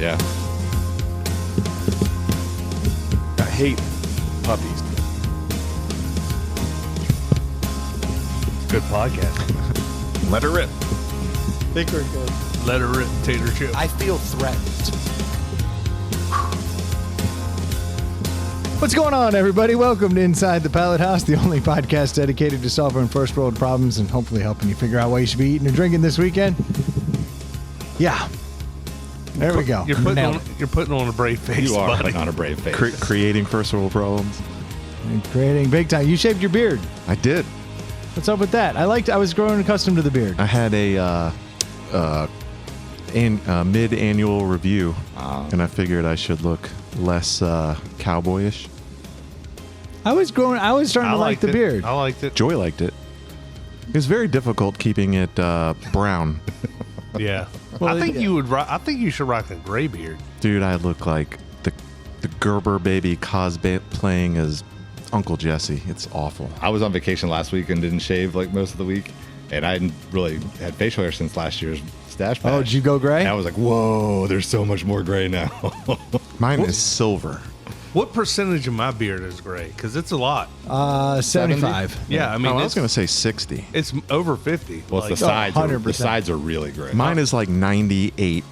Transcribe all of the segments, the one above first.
Yeah. I hate puppies. It's a good podcast. Let her rip. Think we're good. Let her rip, tater chip. I feel threatened. What's going on, everybody? Welcome to Inside the Pallet House, the only podcast dedicated to solving first world problems and hopefully helping you figure out what you should be eating or drinking this weekend. Yeah. There we go. You're putting on a brave face, You are buddy. putting on a brave face. Creating first world problems. And creating big time. You shaved your beard. I did. What's up with that? I was growing accustomed to the beard. I had a mid-annual review, and I figured I should look less cowboyish. I was starting to like the beard. I liked it. Joy liked it. It was very difficult keeping it brown. Yeah. Well, I think yeah. you would. I think you should rock a gray beard. Dude, I look like the Gerber baby cosplaying as Uncle Jesse. It's awful. I was on vacation last week and didn't shave like most of the week, and I hadn't really had facial hair since last year's stash bash. Oh, did you go gray? And I was like, whoa, there's so much more gray now. Mine is silver. What percentage of my beard is gray? Because it's a lot. 75. Yeah, I mean, I was going to say 60. it's over 50. Well, Like, it's the sides. 100%. The sides are really gray. Mine is like 98%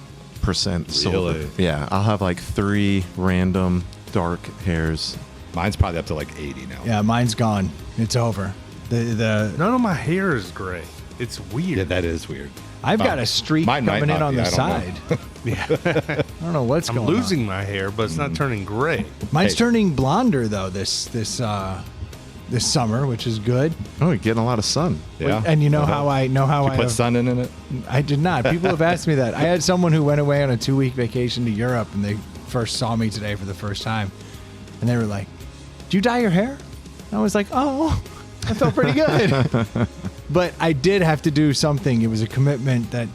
silver. Really? Yeah, I'll have like 3 random dark hairs. Mine's probably up to like 80 now. Yeah, mine's gone. It's over. The none of my hair is gray. It's weird. Yeah, that is weird. I've got a streak Mine might coming in not on be, the I don't side. know. Yeah. I don't know what's I'm going losing my hair, but it's not turning gray. on. Mine's Hey. turning blonder though this summer, which is good. Oh, you're getting a lot of sun. Yeah. And you know how I know how You I put have- sun in it? I did not. People have asked me that. I had someone who went away on a 2-week vacation to Europe, and they first saw me today for the first time, and they were like, "Did you dye your hair?" And I was like, "Oh, I felt pretty good." But I did have to do something. It was a commitment that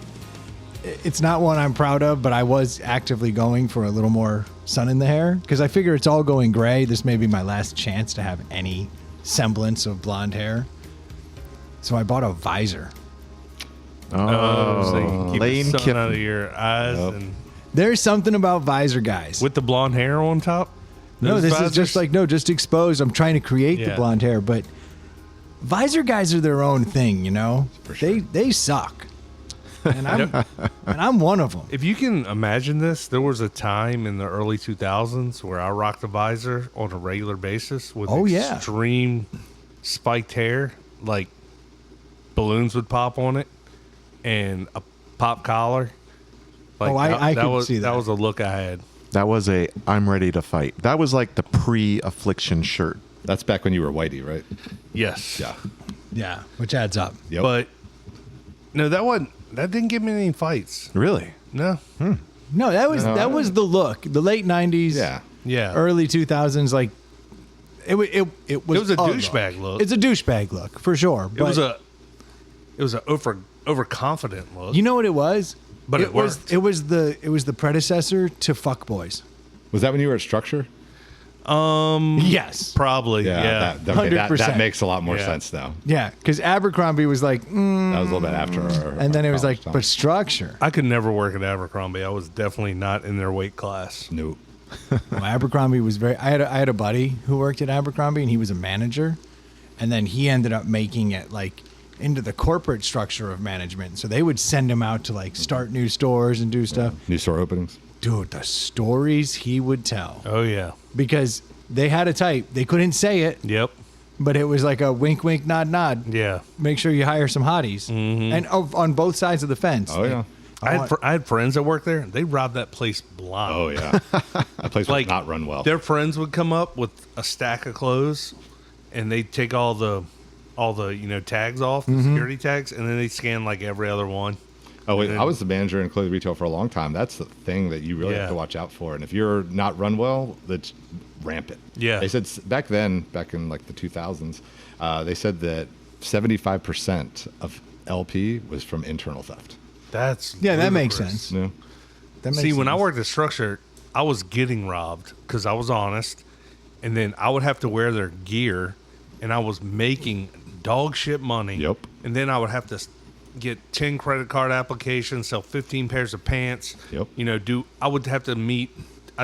it's not one I'm proud of, but I was actively going for a little more sun in the hair because I figure it's all going gray. This may be my last chance to have any semblance of blonde hair. So I bought a visor. So you can keep Lane the sun Kiffin. out of your eyes and There's something about Visor Guys. with the blonde hair on top. No, Those this visors? is just like, just exposed. I'm trying to create the Yeah. blonde hair, but Visor Guys are their own thing, you know? For sure. They suck. And I'm one of them. If you can imagine this, there was a time in the early 2000s where I rocked a visor on a regular basis with Oh, yeah. extreme spiked hair, like balloons would pop on it, and a pop collar. Like Oh, I could was, see that. That was a look I had. That was a I'm ready to fight. That was like the pre-affliction shirt. That's back when you were whitey, right? Yes. Yeah. Yeah, which adds up. Yep. But no, that didn't give me any fights. Really? No. No, that was the look. The late 90s, yeah. Yeah. early 2000s, like it was It was a douchebag look. It's a douchebag look for sure. It was a overconfident look. You know what it was? But it worked. It was the predecessor to Fuck Boys. Was that when you were at Structure? Yes. Probably. Yeah. That 100%. makes a lot more Yeah. sense now. Yeah, because Abercrombie was like, That was a little bit after and then it was like, time. but Structure. I could never work at Abercrombie. I was definitely not in their weight class. Nope. Well, Abercrombie was very. I had a buddy who worked at Abercrombie, and he was a manager, and then he ended up making it like into the corporate structure of management. So they would send him out to like start new stores and do stuff. New store openings. Dude, the stories he would tell Oh yeah. because they had a type. They couldn't say it, Yep. but it was like a wink, wink, nod, nod. Yeah. Make sure you hire some hotties, and on both sides of the fence. Oh, yeah. I had friends that worked there. They robbed that place blind. Oh, yeah. That place Like would not run well. Their friends would come up with a stack of clothes, and they'd take all the tags off, the security tags, and then they'd scan like every other one. Oh, wait. And then- I was the manager in clothing retail for a long time. That's the thing that you really Yeah. have to watch out for. And if you're not run well, that's rampant. Yeah. They said back in like the 2000s, they said that 75% of LP was from internal theft. That's Yeah, that makes ludicrous. sense. No. That makes See, when I sense. worked at Structure, I was getting robbed because I was honest, and then I would have to wear their gear, and I was making dog shit money. Yep. And then I would have to get 10 credit card applications, sell 15 pairs of pants. Yep. You know, I'd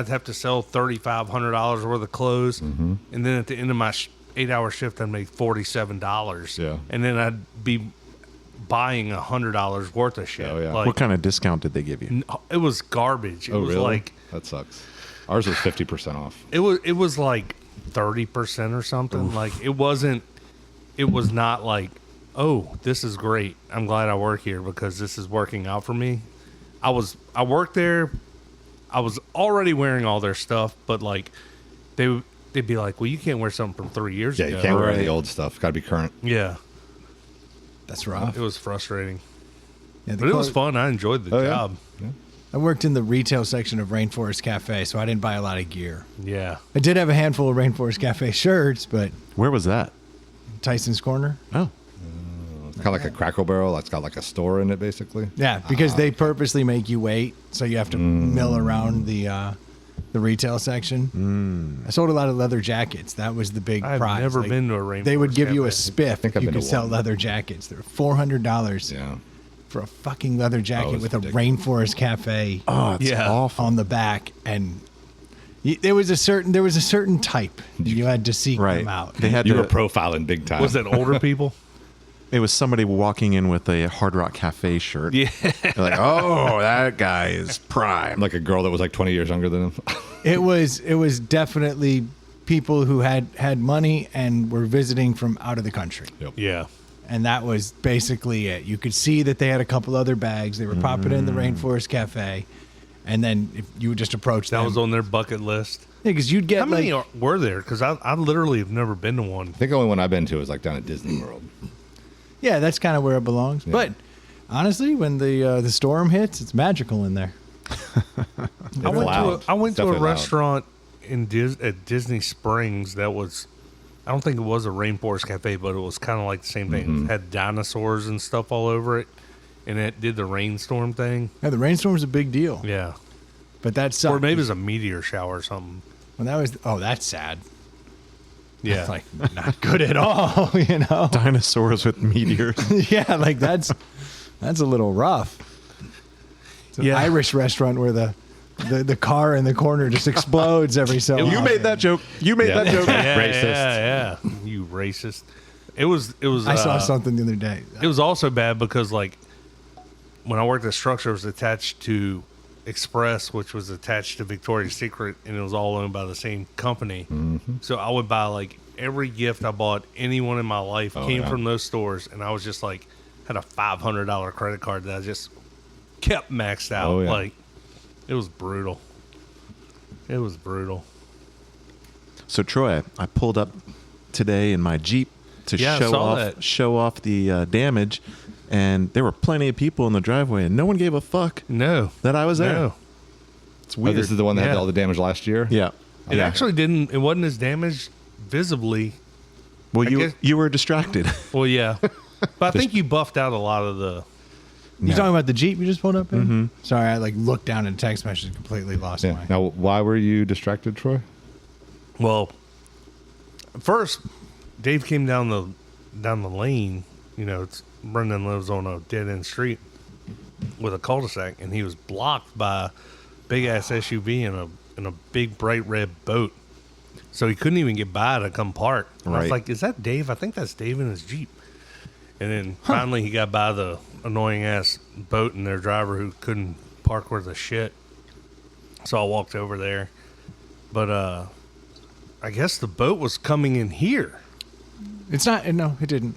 have to sell $3,500 worth of clothes, and then at the end of my 8-hour shift, I'd make $47. Yeah. And then I'd be buying $100 worth of shit. Oh, yeah. What kind of discount did they give you? It was garbage. It Oh, was really? like That sucks. Ours was 50% off. it was like 30% or something. Like it was not like, oh, this is great. I'm glad I work here because this is working out for me. I worked there. I was already wearing all their stuff, but like they'd be like, well, you can't wear something from 3 years Yeah, ago. you can't wear Right. the old stuff. Got to be current. Yeah, That's rough. it was frustrating, Yeah, but it was fun. I enjoyed the Oh, yeah. job. I worked in the retail section of Rainforest Cafe, so I didn't buy a lot of gear. Yeah. I did have a handful of Rainforest Cafe shirts, but Where was that? Tyson's Corner. Oh, It's kind of like a Crackle Barrel. That's got like a store in it, basically. Yeah, because they purposely make you wait, so you have to mill around the retail section. I sold a lot of leather jackets. That was the big I've prize. never Like, been to a Rainforest They would give you a Cafe. spiff think if I've you been could to sell one. leather jackets. They're $400 Yeah. for a fucking leather jacket it's with a ridiculous. Rainforest Cafe oh, it's Yeah. awful. on the back, and there was a certain type you had to seek Right. them out. They had You to, were profiling big time. Was it older people? It was somebody walking in with a Hard Rock Cafe shirt. Yeah. They're like, oh, that guy is prime. like a girl that was like 20 years younger than him? It was definitely people who had money and were visiting from out of the country. Yep. Yeah. And that was basically it. You could see that they had a couple other bags. They were popping in the Rainforest Cafe. And then if you would just approach That them. was on their bucket list. because you'd get How many like, were there? Because I literally have never been to one. I think the only one I've been to is like down at Disney World. yeah, that's kind of where it belongs. But honestly, when the storm hits, it's magical in there. I went loud. to a It's definitely loud. restaurant at Disney Springs that was, I don't think it was a Rainforest Cafe, but it was kind of like the same thing. It had dinosaurs and stuff all over it, and it did the rainstorm thing. Yeah, the rainstorm's a big deal. Yeah. But that sucked. Or maybe it was a meteor shower or something. When that was, that's sad. Yeah. It's like not good at all, you know? Dinosaurs with meteors. Yeah, like that's a little rough. It's an Yeah. Irish restaurant where the car in the corner just explodes every so often. You made that joke. You made Yeah. that joke. yeah, Racist. yeah. You racist. It was. I saw something the other day. It was also bad because, like, when I worked at Structure, it was attached to Express, which was attached to Victoria's Secret, and it was all owned by the same company. So I would buy, like, every gift I bought anyone in my life came yeah. from those stores, and I was just, like, had a $500 credit card that I just kept maxed out. Oh, yeah. Like, it was brutal. It was brutal. So Troy, I pulled up today in my Jeep to Yeah, I saw that. show off the damage, and there were plenty of people in the driveway, and no one gave a fuck No. that I was there. No. It's Oh, weird. this is the one that had Yeah. all the damage last year? yeah. It actually didn't. It wasn't as damaged visibly. Well, I you guess- you were distracted. Well, yeah, but I think you buffed out a lot of the. You talking about the Jeep you just pulled up in? Sorry, I like looked down at a text message and completely lost Yeah. my. Now, why were you distracted, Troy? Well, first, Dave came down the lane. You know, Brendan lives on a dead end street with a cul-de-sac, and he was blocked by a big ass SUV and a big bright red boat. So he couldn't even get by to come park. And I was Right. like, "Is that Dave? I think that's Dave in his Jeep." And then finally, he got by the annoying ass boat and their driver who couldn't park worth a shit. So I walked over there, but I guess the boat was coming in here. It's not. No, it didn't.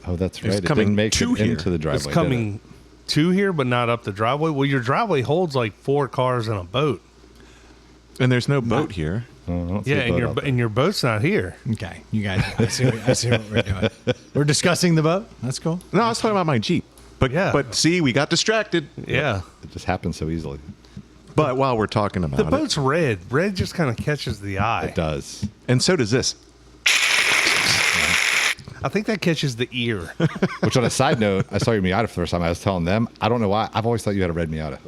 Oh, that's was right. It coming didn't make to it here. into the driveway. It's did coming to here, but not up the driveway. Well, your driveway holds like 4 cars and a boat. And there's no boat here. it? Oh, I don't see Yeah, a boat out there. and your boat's not here. Okay, you guys. I see what we're doing. We're discussing the boat. That's cool. No, I was talking about my Jeep. But Yeah. but see, we got distracted. Yeah, It just happens so easily. But while we're talking about the it, boat's red. Red just kind of catches the eye. It does. and so does this. I think that catches the ear. Which, on a side note, I saw your Miata for the first time. I was telling them, I don't know why. I've always thought you had a red Miata.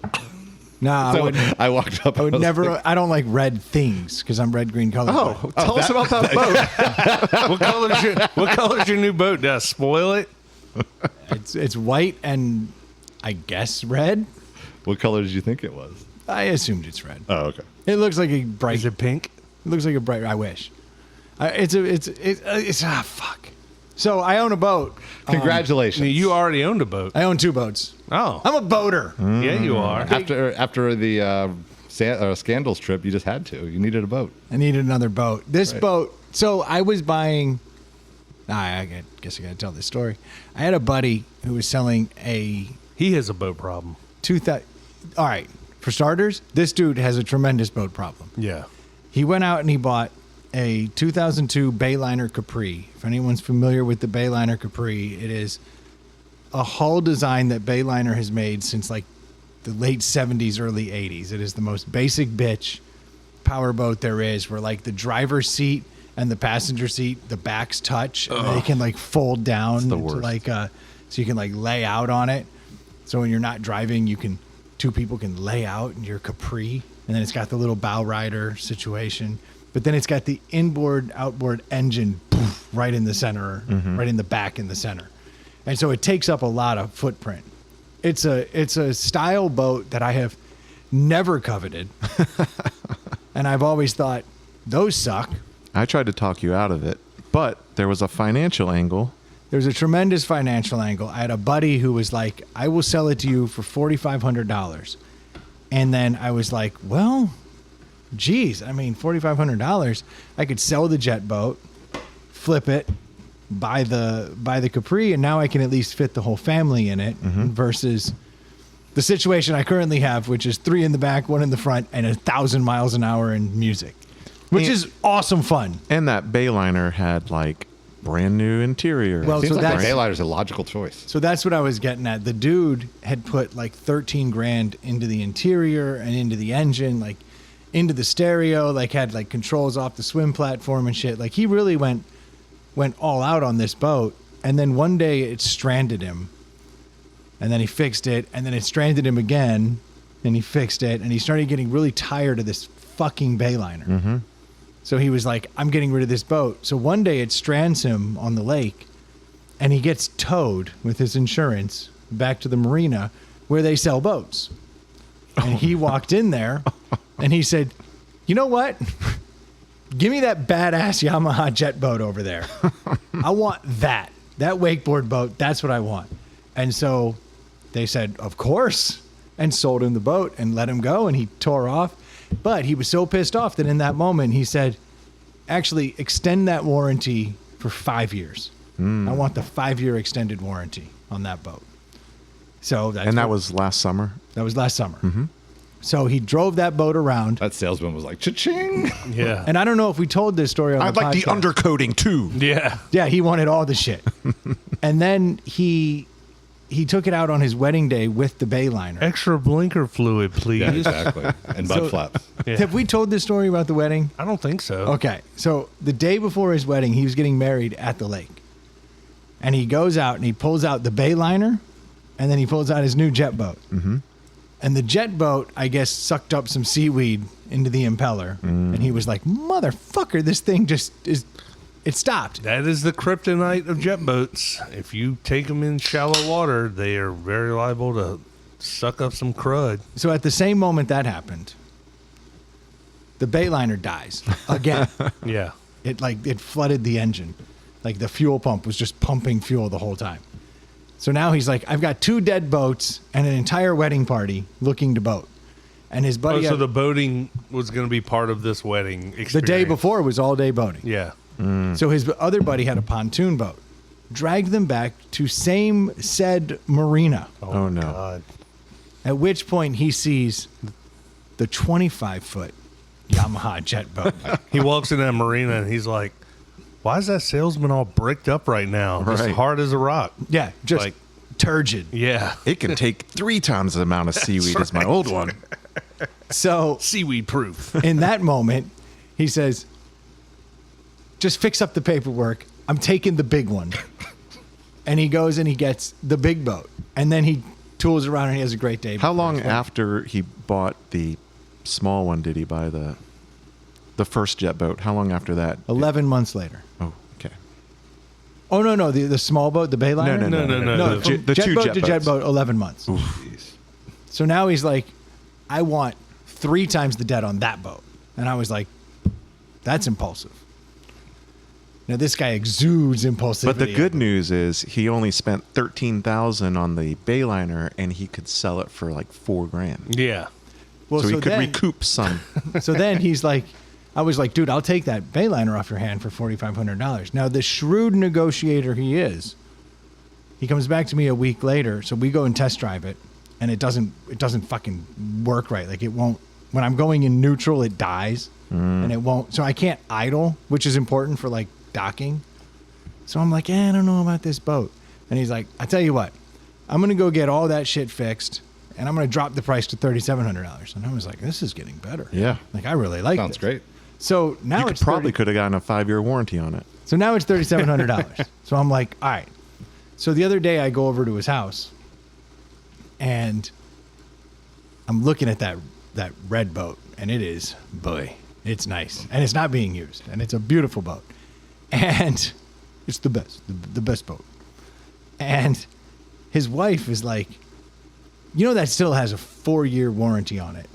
Nah, So I walked up. I would was never. like, I don't like red things because I'm red, green color. Oh, tell us about that boat. What color's your new boat? Did I spoil it? It's white and I guess red. What color did you think it was? I assumed it's red. Oh, okay. It looks like a bright. Is it pink? It looks like a bright. I wish. It's fuck. So I own a boat. Congratulations. You already owned a boat. I own 2 boats. Oh. I'm a boater. Yeah, you are. After the Scandals trip, you just had to. You needed a boat. I needed another boat. This Right. boat. So I was buying. I guess I got to tell this story. I had a buddy who was selling a He has a boat problem. 2000. All right. For starters, this dude has a tremendous boat problem. Yeah. He went out and he bought a 2002 Bayliner Capri. If anyone's familiar with the Bayliner Capri, it is a hull design that Bayliner has made since like the late 70s, early 80s. It is the most basic bitch powerboat there is, where like the driver's seat and the passenger seat, the backs touch, and they can like fold down the to worst. like so you can like lay out on it. So when you're not driving, two people can lay out in your Capri, and then it's got the little bow rider situation. But then it's got the inboard, outboard engine poof, right in the center, right in the back in the center. And so it takes up a lot of footprint. It's a style boat that I have never coveted. And I've always thought, those suck. I tried to talk you out of it, but there was a financial angle. There's a tremendous financial angle. I had a buddy who was like, I will sell it to you for $4,500. And then I was like, well, geez, I mean, $4,500, I could sell the jet boat, flip it, buy the Capri, and now I can at least fit the whole family in it versus the situation I currently have, which is 3 in the back, 1 in the front, and 1,000 miles an hour in music, which And- is awesome fun. And that Bayliner had like brand new interior. Well, Seems so like that's- the Hayliner's a logical choice. So that's what I was getting at. The dude had put like 13 grand into the interior and into the engine, like into the stereo, like had like controls off the swim platform and shit. Like he really went all out on this boat. And then one day it stranded him. And then he fixed it. And then it stranded him again. And he fixed it. And he started getting really tired of this fucking Bayliner. So he was like, I'm getting rid of this boat. So one day it strands him on the lake. And he gets towed with his insurance back to the marina where they sell boats. And he walked in there and he said, you know what? Give me that badass Yamaha jet boat over there. I want that wakeboard boat. That's what I want. And so they said, of course, and sold him the boat and let him go. And he tore off. But he was so pissed off that in that moment he said, actually extend that warranty for 5 years. I want the 5-year extended warranty on that boat. So that's that was last summer. that was last summer. So he drove that boat around. That salesman was like, cha-ching. Yeah. And I don't know if we told this story on I'd the like the podcast. undercoating too. Yeah. Yeah, he wanted all the shit. And then he took it out on his wedding day with the Bayliner. Extra blinker fluid, please. Yeah, exactly. And So- mud flaps. Yeah. Have we told this story about the wedding? I don't think so. Okay, so the day before his wedding, he was getting married at the lake. And he goes out and he pulls out the Bayliner, and then he pulls out his new jet boat. And the jet boat, I guess, sucked up some seaweed into the impeller. And he was like, motherfucker, this thing just is, it stopped. That is the kryptonite of jet boats. If you take them in shallow water, they are very liable to suck up some crud. So at the same moment that happened, the Bayliner dies again. Yeah. It flooded the engine. Like the fuel pump was just pumping fuel the whole time. So now he's like, I've got 2 dead boats and an entire wedding party looking to boat. And his buddy, So the boating was going to be part of this wedding experience. the day before was all day boating. Yeah. So his other buddy had a pontoon boat. Dragged them back to same said marina. Oh, no. God. At which point he sees the 25-foot Yamaha jet boat. He walks in that marina and he's like, why is that salesman all bricked up right now? Just Right. hard as a rock. Yeah, just Like- turgid. Yeah. It can take 3 times the amount of seaweed as my old one. So Seaweed proof. in that moment, he says, just fix up the paperwork. I'm taking the big one. And he goes and he gets the big boat. And then he tools around and he has a great day. How long after he bought the small one did he buy the first jet boat? How long after that? 11 months later. Oh, okay. Oh no, the small boat, the Bayliner. No. From The jet two boat jet to jet boats. boat, 11 months. Jeez. So now he's like, I want 3 times the debt on that boat, and I was like, that's impulsive. Now this guy exudes impulsivity. But the good news is he only spent $13,000 on the Bayliner, and he could sell it for like $4,000. Yeah. Well, so he could then- recoup some. So then he's like, I was like, dude, I'll take that Bayliner off your hand for $4,500. Now, the shrewd negotiator he is, he comes back to me a week later. So we go and test drive it, and it doesn't fucking work right. Like it won't. When I'm going in neutral, it dies, and it won't. So I can't idle, which is important for like docking. So I'm like, I don't know about this boat. And he's like, I tell you what, I'm gonna go get all that shit fixed, and I'm gonna drop the price to $3,700. And I was like, this is getting better. Yeah. Like I really like Sounds this. great. So now You it's probably could have gotten a 5-year warranty on it. So now it's $3,700. So I'm like, all right. So the other day I go over to his house, and I'm looking at that red boat, and it is, boy, it's nice, and it's not being used, and it's a beautiful boat, and it's the best boat. And his wife is like, that still has a 4-year warranty on it.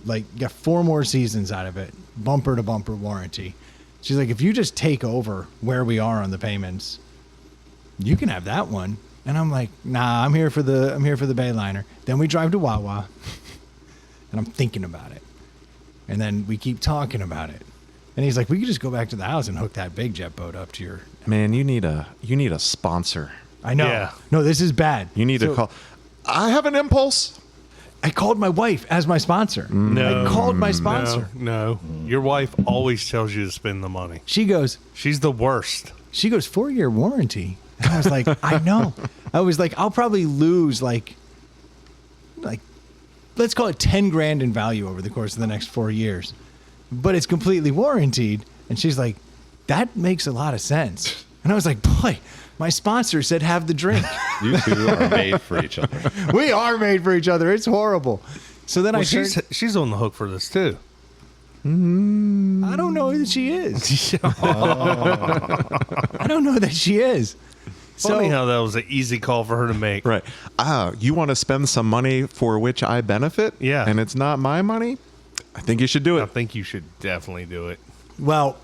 Like, you got 4 more seasons out of it, bumper to bumper warranty. She's like, if you just take over where we are on the payments, you can have that one. And I'm like, nah, I'm here for the Bayliner. Then we drive to Wawa, and I'm thinking about it. And then we keep talking about it. And he's like, we could just go back to the house and hook that big jet boat up to your. Man, you need a sponsor. I know. Yeah. No, this is bad. You need to call. I have an Impulse. I called my wife as my sponsor. No. I called my sponsor. No. Your wife always tells you to spend the money. She goes, She's the worst. 4-year warranty. And I was like, I know. I was like, I'll probably lose like let's call it $10,000 in value over the course of the next 4 years, but it's completely warranted. And she's like, that makes a lot of sense. And I was like, boy, my sponsor said have the drink. You two are made for each other. We are made for each other. It's horrible. So then Well, I turned, she's on the hook for this too. I don't know that she is. I don't know that she is. Funny how that was an easy call for her to make. Right. You want to spend some money for which I benefit? Yeah. And it's not my money? I think you should do I it. think you should definitely do it. Well,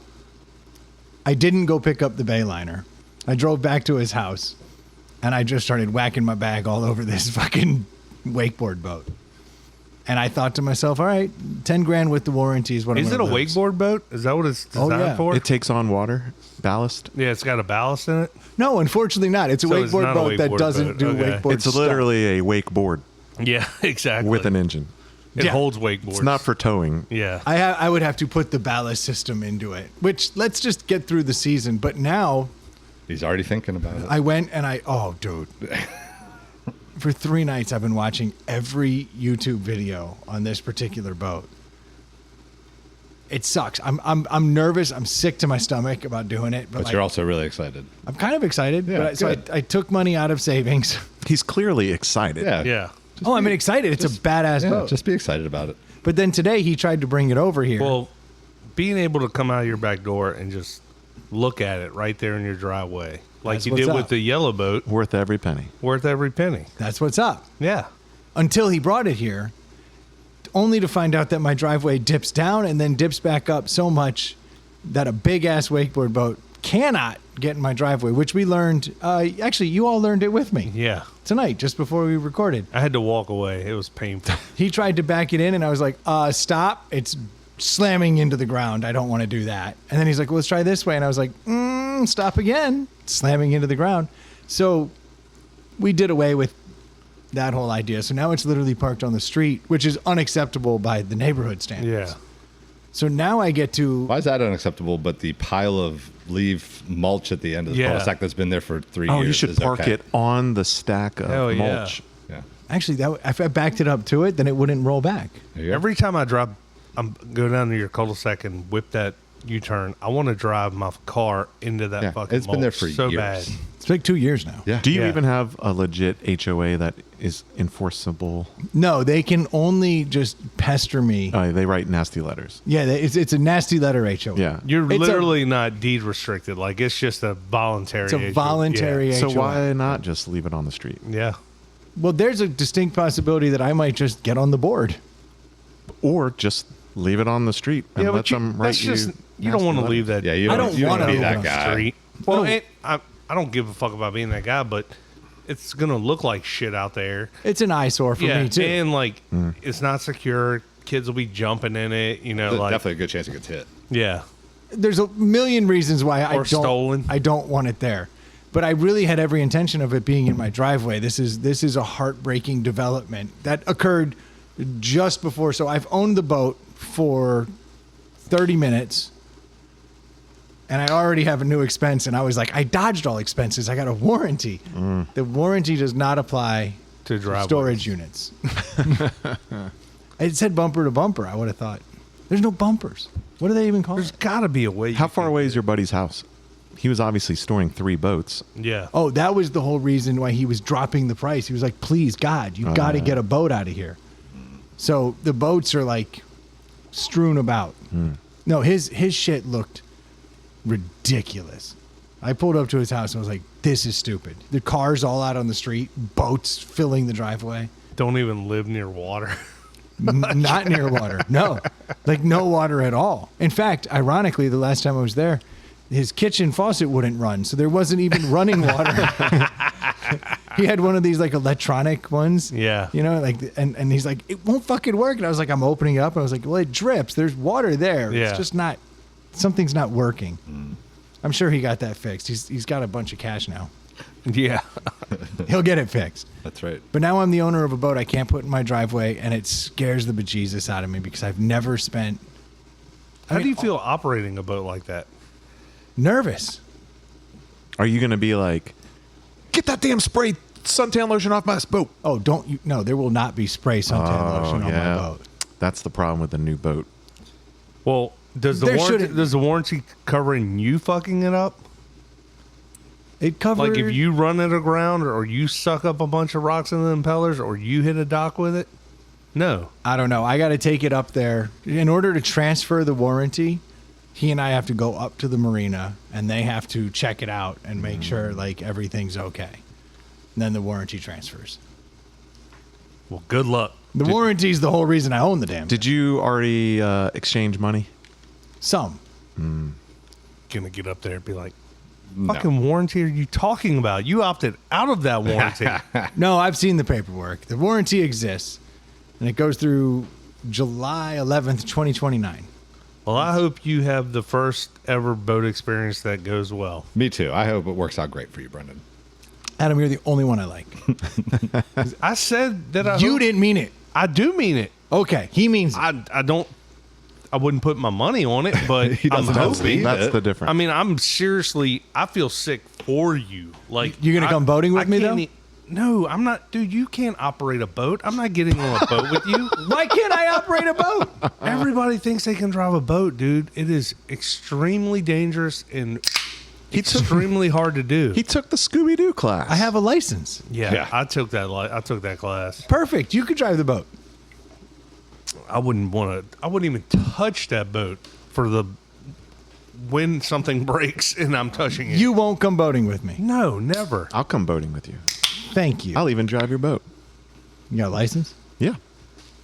I didn't go pick up the Bayliner. I drove back to his house, and I just started whacking my bag all over this fucking wakeboard boat. And I thought to myself, all right, $10,000 with the warranty is what I'm Is it a gonna lose. wakeboard boat? Is that what it's designed yeah. for? It takes on water, ballast. Yeah, it's got a ballast in it. No, unfortunately not. It's a So it's wakeboard not a boat that wakeboard doesn't boat. do Okay. wakeboard It's stuff. literally a wakeboard Yeah, exactly. with an engine. It Yeah. holds wakeboards. It's not for towing. Yeah. I would have to put the ballast system into it, which let's just get through the season. But now He's already thinking about it. I went and oh, dude. For 3 nights, I've been watching every YouTube video on this particular boat. It sucks. I'm nervous. I'm sick to my stomach about doing it. But you're also really excited. I'm kind of excited. Yeah, but so good. I took money out of savings. He's clearly excited. Yeah. Yeah. Oh, I'm excited. It's a badass Yeah, boat. just be excited about it. But then today he tried to bring it over here. Well, being able to come out of your back door and just look at it right there in your driveway, like That's you what's did up. with the yellow boat, Worth every penny. worth every penny. That's what's up. Yeah. Until he brought it here, only to find out that my driveway dips down and then dips back up so much that a big ass wakeboard boat cannot get in my driveway, which we learned. Actually, you all learned it with me Yeah. tonight, just before we recorded. I had to walk away. It was painful. He tried to back it in, and I was like, stop. It's slamming into the ground. I don't want to do that. And then he's like, well, let's try this way. And I was like, stop again. Slamming into the ground. So we did away with that whole idea. So now it's literally parked on the street, which is unacceptable by the neighborhood standards. Yeah. So now I get to... Why is that unacceptable? But the pile of leaf mulch at the end of the Yeah. cul-de-sac that's been there for 3 years. Oh, you should is park okay. it on the stack of Hell yeah. mulch. Yeah. Actually, if I backed it up to it, then it wouldn't roll back. There you go. Every time I go down to your cul-de-sac and whip that U-turn. I want to drive my car into that fucking it's been there for so years. bad. It's like 2 years now. Yeah. Do you Yeah. even have a legit HOA that is enforceable? No, they can only just pester me. They write nasty letters. Yeah, it's a nasty letter HOA. Yeah. You're It's literally not deed restricted. Like, it's just a voluntary. It's a HOA. voluntary Yeah. So HOA. why not just leave it on the street? Yeah. Well, there's a distinct possibility that I might just get on the board. Or just leave it on the street and Yeah, let but you, them write that's just, you. you don't nasty want to letters. leave that. Yeah, you I don't, don't you wanna be leave that it on the guy. street. Well, I don't give a fuck about being that guy, but it's gonna look like shit out there. It's an eyesore for Yeah, me too. and like it's not secure. Kids will be jumping in it. You know, There's like definitely a good chance it gets hit. yeah. There's a million reasons why Or stolen. I don't want it there. But I really had every intention of it being in my driveway. This is a heartbreaking development that occurred just before. So I've owned the boat for 30 minutes and I already have a new expense. And I was like, I dodged all expenses. I got a warranty. The warranty does not apply To driveways. storage units. It said bumper to bumper. I would have thought there's no bumpers. What do they even call There's it? got to be a way. How you far can- away is your buddy's house? He was obviously storing 3 boats. Yeah. Oh, that was the whole reason why he was dropping the price. He was like, please, God, you got to get a boat out of here. So the boats are like strewn about. No, his shit looked ridiculous. I pulled up to his house and I was like, this is stupid. The cars all out on the street, boats filling the driveway. Don't even live near water. Not near water. No, like no water at all. In fact, ironically, the last time I was there, his kitchen faucet wouldn't run. So there wasn't even running water. He had one of these like electronic ones. Yeah. You know, like, and he's like, it won't fucking work. And I was like, I'm opening it up. And I was like, well, it drips. There's water there. Yeah. It's just not, something's not working. I'm sure he got that fixed. He's got a bunch of cash now. Yeah. He'll get it fixed. That's right. But now I'm the owner of a boat I can't put in my driveway, and it scares the bejesus out of me because I've never spent. How do you feel operating a boat like that? Nervous. Are you going to be like, get that damn spray suntan lotion off my boat? Oh, don't you? No, there will not be spray suntan lotion on my boat. That's the problem with the new boat. Well, does the There warranty, shouldn't- does the warranty covering you fucking it up? It covered. Like if you run it aground or you suck up a bunch of rocks in the impellers or you hit a dock with it? No. I don't know. I got to take it up there in order to transfer the warranty. He and I have to go up to the marina, and they have to check it out and make sure like everything's okay. And then the warranty transfers. Well, good luck. The warranty is the whole reason I own the damn thing. Did you already exchange money? Some. Gonna get up there and be like, fucking warranty are you talking about? You opted out of that warranty. No, I've seen the paperwork. The warranty exists, and it goes through July 11th, 2029. Well, I hope you have the first ever boat experience that goes well. Me too. I hope it works out great for you, Brendan. Adam, you're the only one I like. I said that I You hope- didn't mean it. I do mean it. Okay, he means it. I wouldn't put my money on it, but He I'm doesn't have hoping. to. That's it. the difference. I mean, I feel sick for you. Like, You gonna come boating with me, can't though? No, I'm not. Dude, you can't operate a boat. I'm not getting on a boat with you. Why can't I operate a boat? Everybody thinks they can drive a boat, dude. It is extremely dangerous and extremely hard to do. he took the Scooby-Doo class. I have a license. Yeah, I took that. I took that class. Perfect. You could drive the boat. I wouldn't even touch that boat for the when something breaks and I'm touching it. You won't come boating with me. No, never. I'll come boating with you. Thank you. I'll even drive your boat. You got a license? Yeah.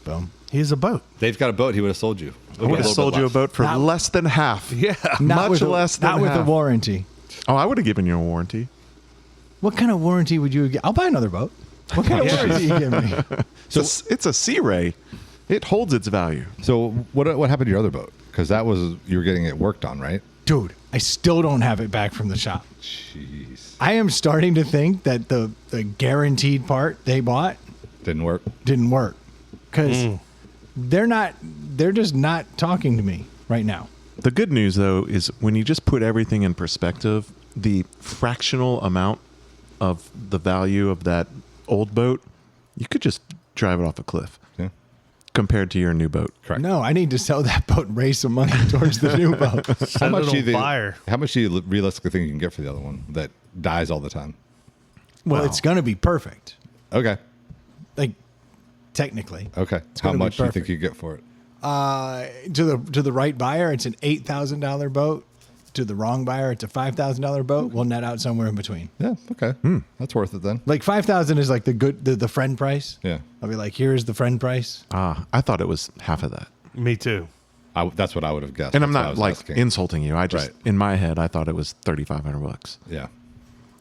Boom. He's a boat. Dave's got a boat. He would have sold you. I would have sold you a boat for Not- less than half. Yeah. Much with less than Not with a half. warranty. Oh, I would have given you a warranty. What kind of warranty would you get? I'll buy another boat. What kind of warranty you give me? It's a Sea Ray. It holds its value. So what happened to your other boat? Because that was you were getting it worked on, right? Dude, I still don't have it back from the shop. Jeez, I am starting to think that the guaranteed part they bought didn't work. didn't work because they're just not talking to me right now. The good news, though, is when you just put everything in perspective, the fractional amount of the value of that old boat, you could just drive it off a cliff. Yeah. compared to your new boat. Correct. No, I need to sell that boat and raise some money towards the new boat. Set it on fire. How much do you realistically think you can get for the other one that dies all the time? Well, Wow. it's going to be perfect. Okay. Like, technically. Okay. How gonna be much do you perfect. think you get for it? To the right buyer, it's an $8,000 boat. To the wrong buyer, it's a $5,000 boat. We'll net out somewhere in between. Yeah. Okay. That's worth it then. Like $5,000 is like the friend price. Yeah. I'll be like, here's the friend price. I thought it was half of that. Me too. That's what I would have guessed. And I'm That's why I not was like asking. insulting you. I just Right. in my head I thought it was $3,500. Yeah.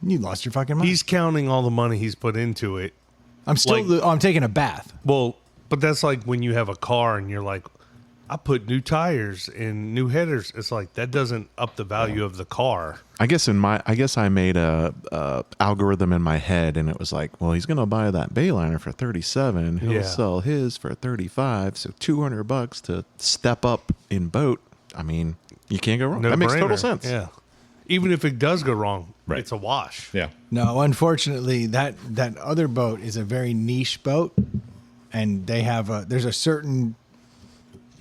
You lost your fucking mind. He's counting all the money he's put into it. I'm still. like- I'm taking a bath. Well, but that's like when you have a car and you're like, I put new tires and new headers. It's like that doesn't up the value of the car. I guess I made a algorithm in my head, and it was like, well, he's gonna buy that Bayliner for 37. He'll Yeah. sell his for 35. So $200 to step up in boat. I mean, you can't go wrong. No That makes total brainer. sense. Yeah. Even if it does go wrong, Right. it's a wash. Yeah. No, unfortunately, that other boat is a very niche boat, and there's a certain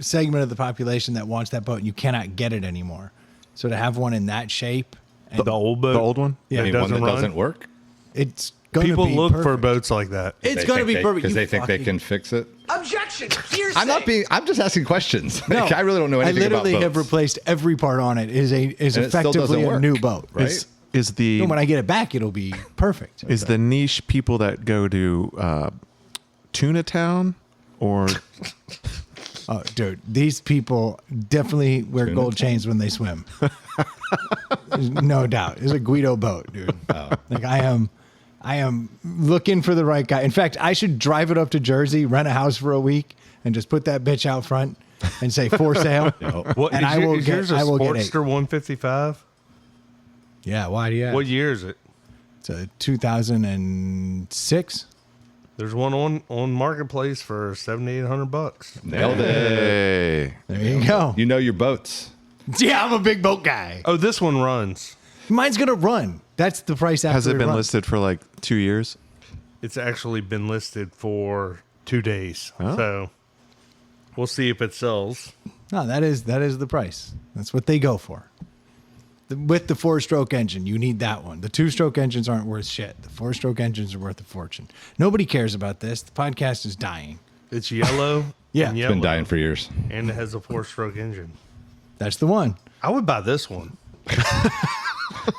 segment of the population that wants that boat, and you cannot get it anymore. So to have one in that shape, and The old boat. The old one. Yeah. I mean, one that doesn't work. it's going to People be look for perfect. boats like that. It's going to be perfect because You they think they fucking- can fix it. Objection! Hearsay! I'm just asking questions. No, I really don't know anything about I literally have boats. replaced every part on it. Is And it still effectively doesn't a work, new boat. right? Is the And when I get it back, it'll be perfect. is the niche people that go to Tuna Town or Oh, dude, these people definitely wear Tuna gold chains when they swim. There's no doubt. It's a Guido boat, dude. Like I am looking for the right guy. In fact, I should drive it up to Jersey, rent a house for a week, and just put that bitch out front and say for sale. What, And is I will is get- yours a I will get eight. Sportster 155? Yeah, why do you? What year is it? It's a 2006. There's one on Marketplace for $7,800. Nailed it. hey? There you go. You know your boats. Yeah, I'm a big boat guy. Oh, this one runs. Mine's gonna run. That's the price after Has it been runs. listed for like 2 years? It's actually been listed for 2 days. Oh. So we'll see if it sells. No, that is the price. That's what they go for. With the 4-stroke engine, you need that one. The 2-stroke engines aren't worth shit. The 4-stroke engines are worth a fortune. Nobody cares about this. The podcast is dying. It's yellow. Yeah. and It's It's been yellow, dying for years. and it has a 4-stroke engine. That's the one. I would buy this one.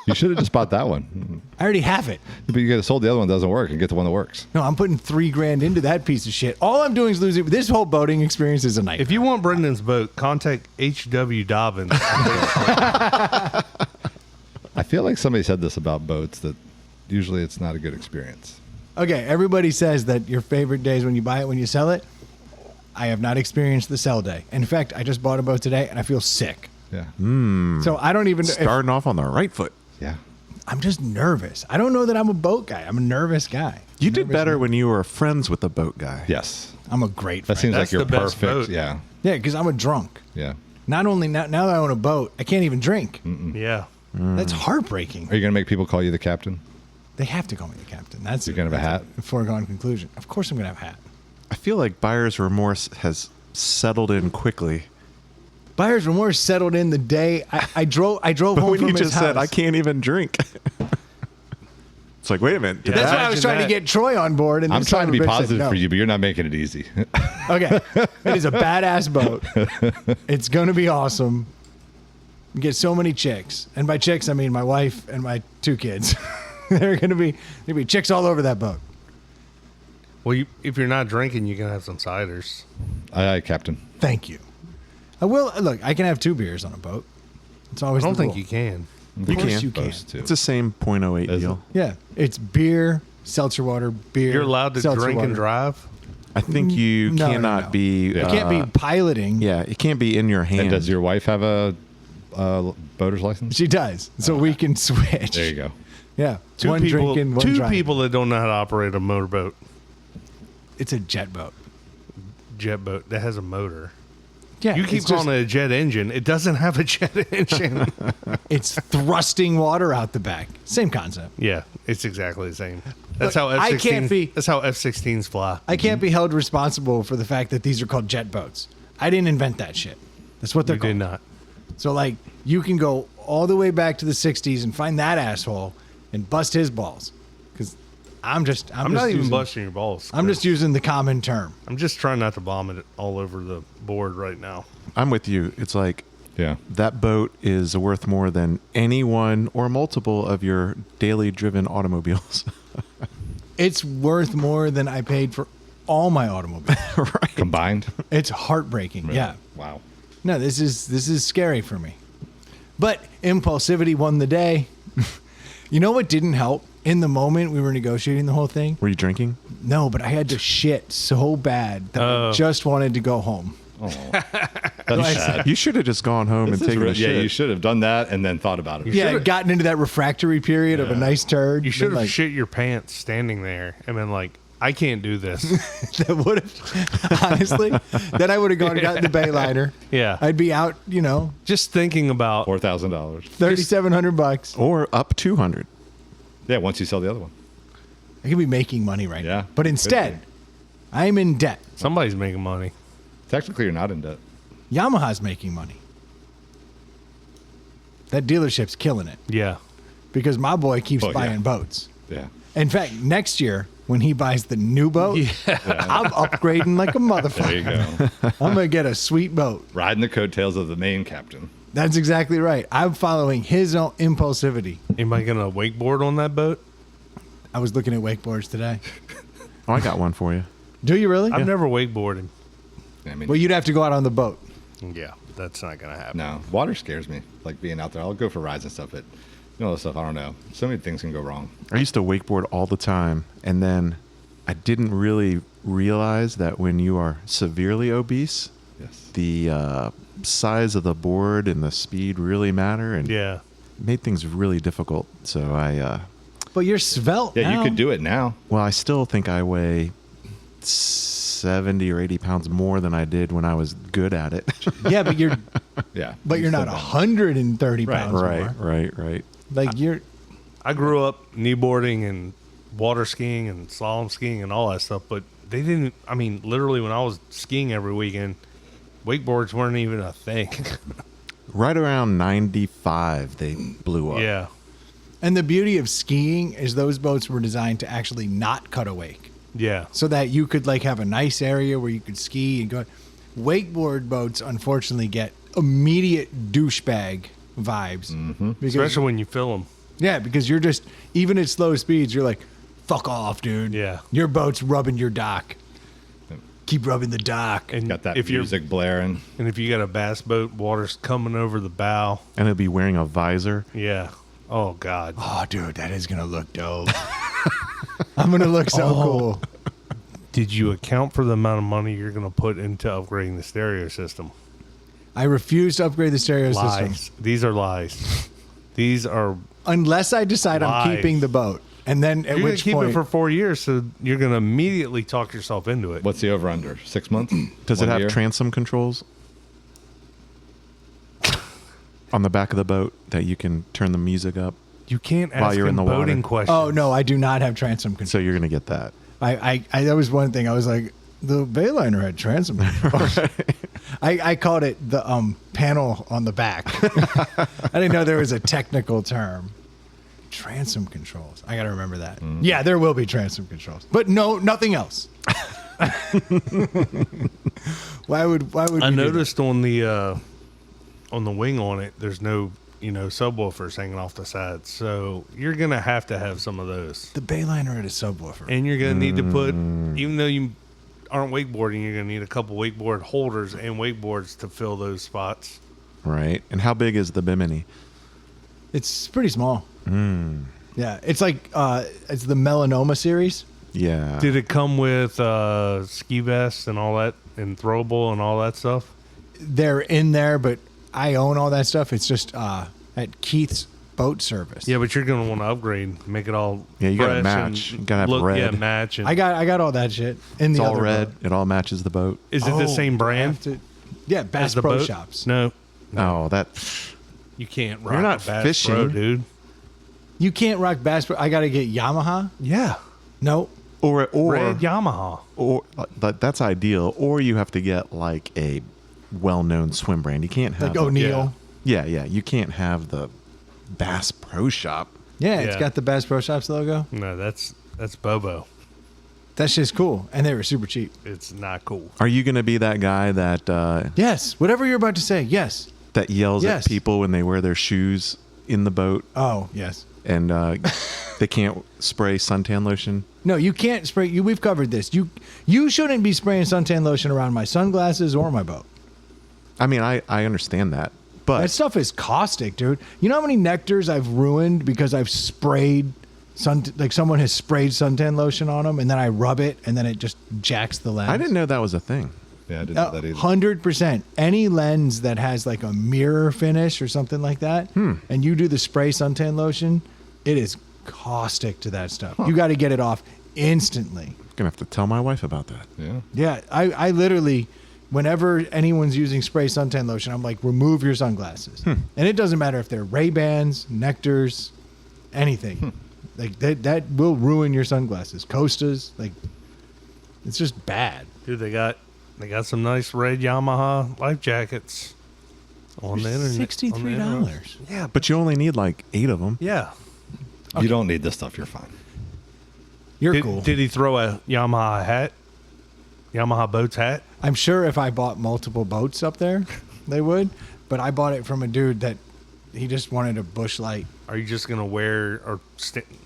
You should have just bought that one. I already have it. But you could have sold the other one that doesn't work and get the one that works. No, I'm putting $3,000 into that piece of shit. All I'm doing is losing. This whole boating experience is a nightmare. If you want Brendan's boat, contact H.W. Dobbins. I feel like somebody said this about boats that usually it's not a good experience. Okay, everybody says that your favorite day is when you buy it, when you sell it. I have not experienced the sell day. In fact, I just bought a boat today and I feel sick. Yeah. So I don't even. Starting off on the right foot. Yeah. I'm just nervous. I don't know that I'm a boat guy. I'm a nervous guy. You did Nervous better guy. when you were friends with the boat guy. Yes. I'm a great That friend. seems That's like you're the best perfect. boat. Yeah. Yeah, because I'm a drunk. Yeah. Not only now that I own a boat, I can't even drink. Yeah. That's heartbreaking. Are you going to make people call you the captain? They have to call me the captain. That's You're gonna have a hat? A foregone conclusion. Of course, I'm gonna have a hat. I feel like buyer's remorse has settled in quickly. Buyer's remorse settled in the day I drove home When from you his just house. said, I can't even drink. It's like, wait a minute. Did That's that- why I was Imagine trying to that. get Troy on board. And I'm this trying to son be of a bitch said positive no. for you, but you're not making it easy. Okay, it is a badass boat. It's gonna be awesome. You get so many chicks, and by chicks I mean my wife and my 2 kids. There'll be chicks all over that boat. Well, if you're not drinking, you can have some ciders. Aye, captain. Thank you. I will look. I can have 2 beers on a boat. It's I always. don't the think rule. you can. Of You course can. you can. Supposed to. It's the same 0.08 Is deal. Yeah, it's beer, seltzer water, beer. You're allowed to seltzer drink and water. drive. I think you No, no, cannot no. be. Yeah. You can't be piloting. Yeah, it can't be in your hand. And does your wife have a boater's license? She does, so we can switch. There you go. Yeah, Two one people, drinking, one two driving. people that don't know how to operate a motorboat, It's a jet boat. jet boat that has a motor. Yeah, You keep it's calling just- it a jet engine. It doesn't have a jet engine. It's thrusting water out the back. Same concept. Yeah, it's exactly the same. That's Look, how I F-16. can't be- That's how F-16s fly. I can't be held responsible for the fact that these are called jet boats. I didn't invent that shit. That's what they're You called. did not. So, like, you can go all the way back to the 60s and find that asshole and bust his balls. Because I'm not even busting your balls. I'm just using the common term. I'm just trying not to vomit it all over the board right now. I'm with you. It's like Yeah. that boat is worth more than any one or multiple of your daily driven automobiles. It's worth more than I paid for all my automobiles. Right. Combined. It's heartbreaking. Yeah. Wow. No, this is scary for me. But impulsivity won the day. You know what didn't help? In the moment we were negotiating the whole thing. Were you drinking? No, but I had to shit so bad that I just wanted to go home. Oh, that's sad. You should have just gone home This and is taken a yeah, shit. you should have done that and then thought about it. Yeah, gotten into that refractory period of a nice turd. You should have Been like, shit your pants standing there and been like, I can't do this. that would have honestly. Then I would have gone and gotten the Bayliner. Yeah. I'd be out, Just thinking about $4,000. $3,700. Or up 200. Yeah, once you sell the other one. I could be making money right Yeah, now. But could instead, I'm in debt. somebody's making money. Technically, you're not in debt. Yamaha's making money. That dealership's killing it Yeah. because my boy keeps Oh, yeah. buying boats. Yeah. In fact, next year when he buys the new boat, I'm upgrading like a There you motherfucker. go. I'm gonna get a sweet boat. Riding the coattails of the main captain. That's exactly right. I'm following his own impulsivity. Anybody gonna wakeboard on that boat? I was looking at wakeboards today. Oh, I got one for you. Do you really? I've never wakeboarded. I mean, Well, you'd have to go out on the boat. Yeah, that's not gonna happen. no, water scares me. Like being out there. I'll go for rides and stuff, but all this stuff, I don't know. So many things can go wrong. I used to wakeboard all the time, and then I didn't really realize that when you are severely obese, Yes. the size of the board and the speed really matter, and Yeah. made things really difficult. So But you're svelte. Yeah, now. you could do it now. well, I still think I weigh 70 or 80 pounds more than I did when I was good at it. Yeah, but you're Yeah. you're not still 130 Right, pounds more. right. Like you're I grew up kneeboarding and water skiing and slalom skiing and all that stuff, but they didn't. I mean, literally, when I was skiing every weekend, wakeboards weren't even a thing. Right around 95, they blew up. Yeah. and the beauty of skiing is those boats were designed to actually not cut a wake. Yeah. So that you could like have a nice area where you could ski and go. Wakeboard boats unfortunately get immediate douchebag vibes. Because, Especially when you fill them. yeah, because you're just even at slow speeds, you're like, fuck off, dude. Yeah. Your boat's rubbing your dock. Keep rubbing the dock. And Got that if you're music blaring. and if you got a bass boat, water's coming over the bow. And it'll be wearing a visor. Yeah. Oh God. Oh, dude, that is gonna look dope. I'm gonna look so cool. Did you account for the amount of money you're going to put into upgrading the stereo system? I refuse to upgrade the stereo Lies. system These are lies. These are. unless I decide I'm Lies. keeping the boat, and then at You're going which to keep point it for 4 years, so you're going to immediately talk yourself into it. What's the over under? 6 months? Does it 1 have year? transom controls on the back of the boat that you can turn the music up? You can't ask While you're in him the boating water. questions. Oh no, I do not have transom control. So you're going to get that. I that was one thing. I was like, the Bayliner had transom controls. I called it the panel on the back. I didn't know there was a technical term. Transom controls. I got to remember that. Yeah, there will be transom controls, but no, nothing else. Why would I we do that? noticed on the wing on it, there's no subwoofers hanging off the sides, so you're gonna have to have some of those, the Bayliner had a subwoofer? and you're gonna need to put, even though you aren't wakeboarding, you're gonna need a couple wakeboard holders and wakeboards to fill those spots. Right. And how big is the Bimini? It's pretty small. Yeah, it's like it's the Melanoma series. Yeah. Did it come with ski vests and all that, and throwable and all that stuff? They're in there, but I own all that stuff. It's just at Keith's boat service. Yeah, but you're gonna want to upgrade, make it all. Yeah, you gotta fresh match. and You gotta have look, red. Yeah, match. And I got all that shit in It's the all other red. boat. It all matches the boat. Is it the Oh, same I brand? have to- Yeah, Bass as the Pro boat? Shops. No, Oh, that. you can't rock You're not a Bass fishing. Pro, dude. You can't rock Bass Pro. I got to get Yamaha. Yeah, No. Or red Yamaha. or that's ideal. Or you have to get like a well-known swim brand. You can't have Like O'Neill. Yeah, you can't have the Bass Pro Shop. Yeah, it's Yeah. got the Bass Pro Shops logo. No, that's Bobo. That's just cool. And they were super cheap. It's not cool. Are you going to be that guy that Yes. Whatever you're about to say. Yes. that yells Yes. at people when they wear their shoes in the boat Oh, yes. and they can't spray suntan lotion? No, you can't spray. We've covered this. You shouldn't be spraying suntan lotion around my sunglasses or my boat. I mean, I understand that, but That stuff is caustic, dude. You know how many nectars I've ruined because I've sprayed someone has sprayed suntan lotion on them, and then I rub it, and then it just jacks the lens. I didn't know that was a thing. Yeah, I didn't know that either. 100%. Any lens that has like a mirror finish or something like that, and you do the spray suntan lotion, it is caustic to that stuff. You got to get it off instantly. Gonna have to tell my wife about that. Yeah. Yeah, I literally, whenever anyone's using spray suntan lotion, I'm like, remove your sunglasses. And it doesn't matter if they're Ray-Bans, Nectars, anything. Like that will ruin your sunglasses. Costas, like, it's just bad. Dude, they got some nice red Yamaha life jackets on the internet. $63. Yeah, but you only need like 8 of them. Yeah. You don't need this stuff. You're fine. You're cool. Did he throw a Yamaha hat? Yamaha boats hat? I'm sure if I bought multiple boats up there, they would. But I bought it from a dude that he just wanted a Bush Light. Are you just gonna wear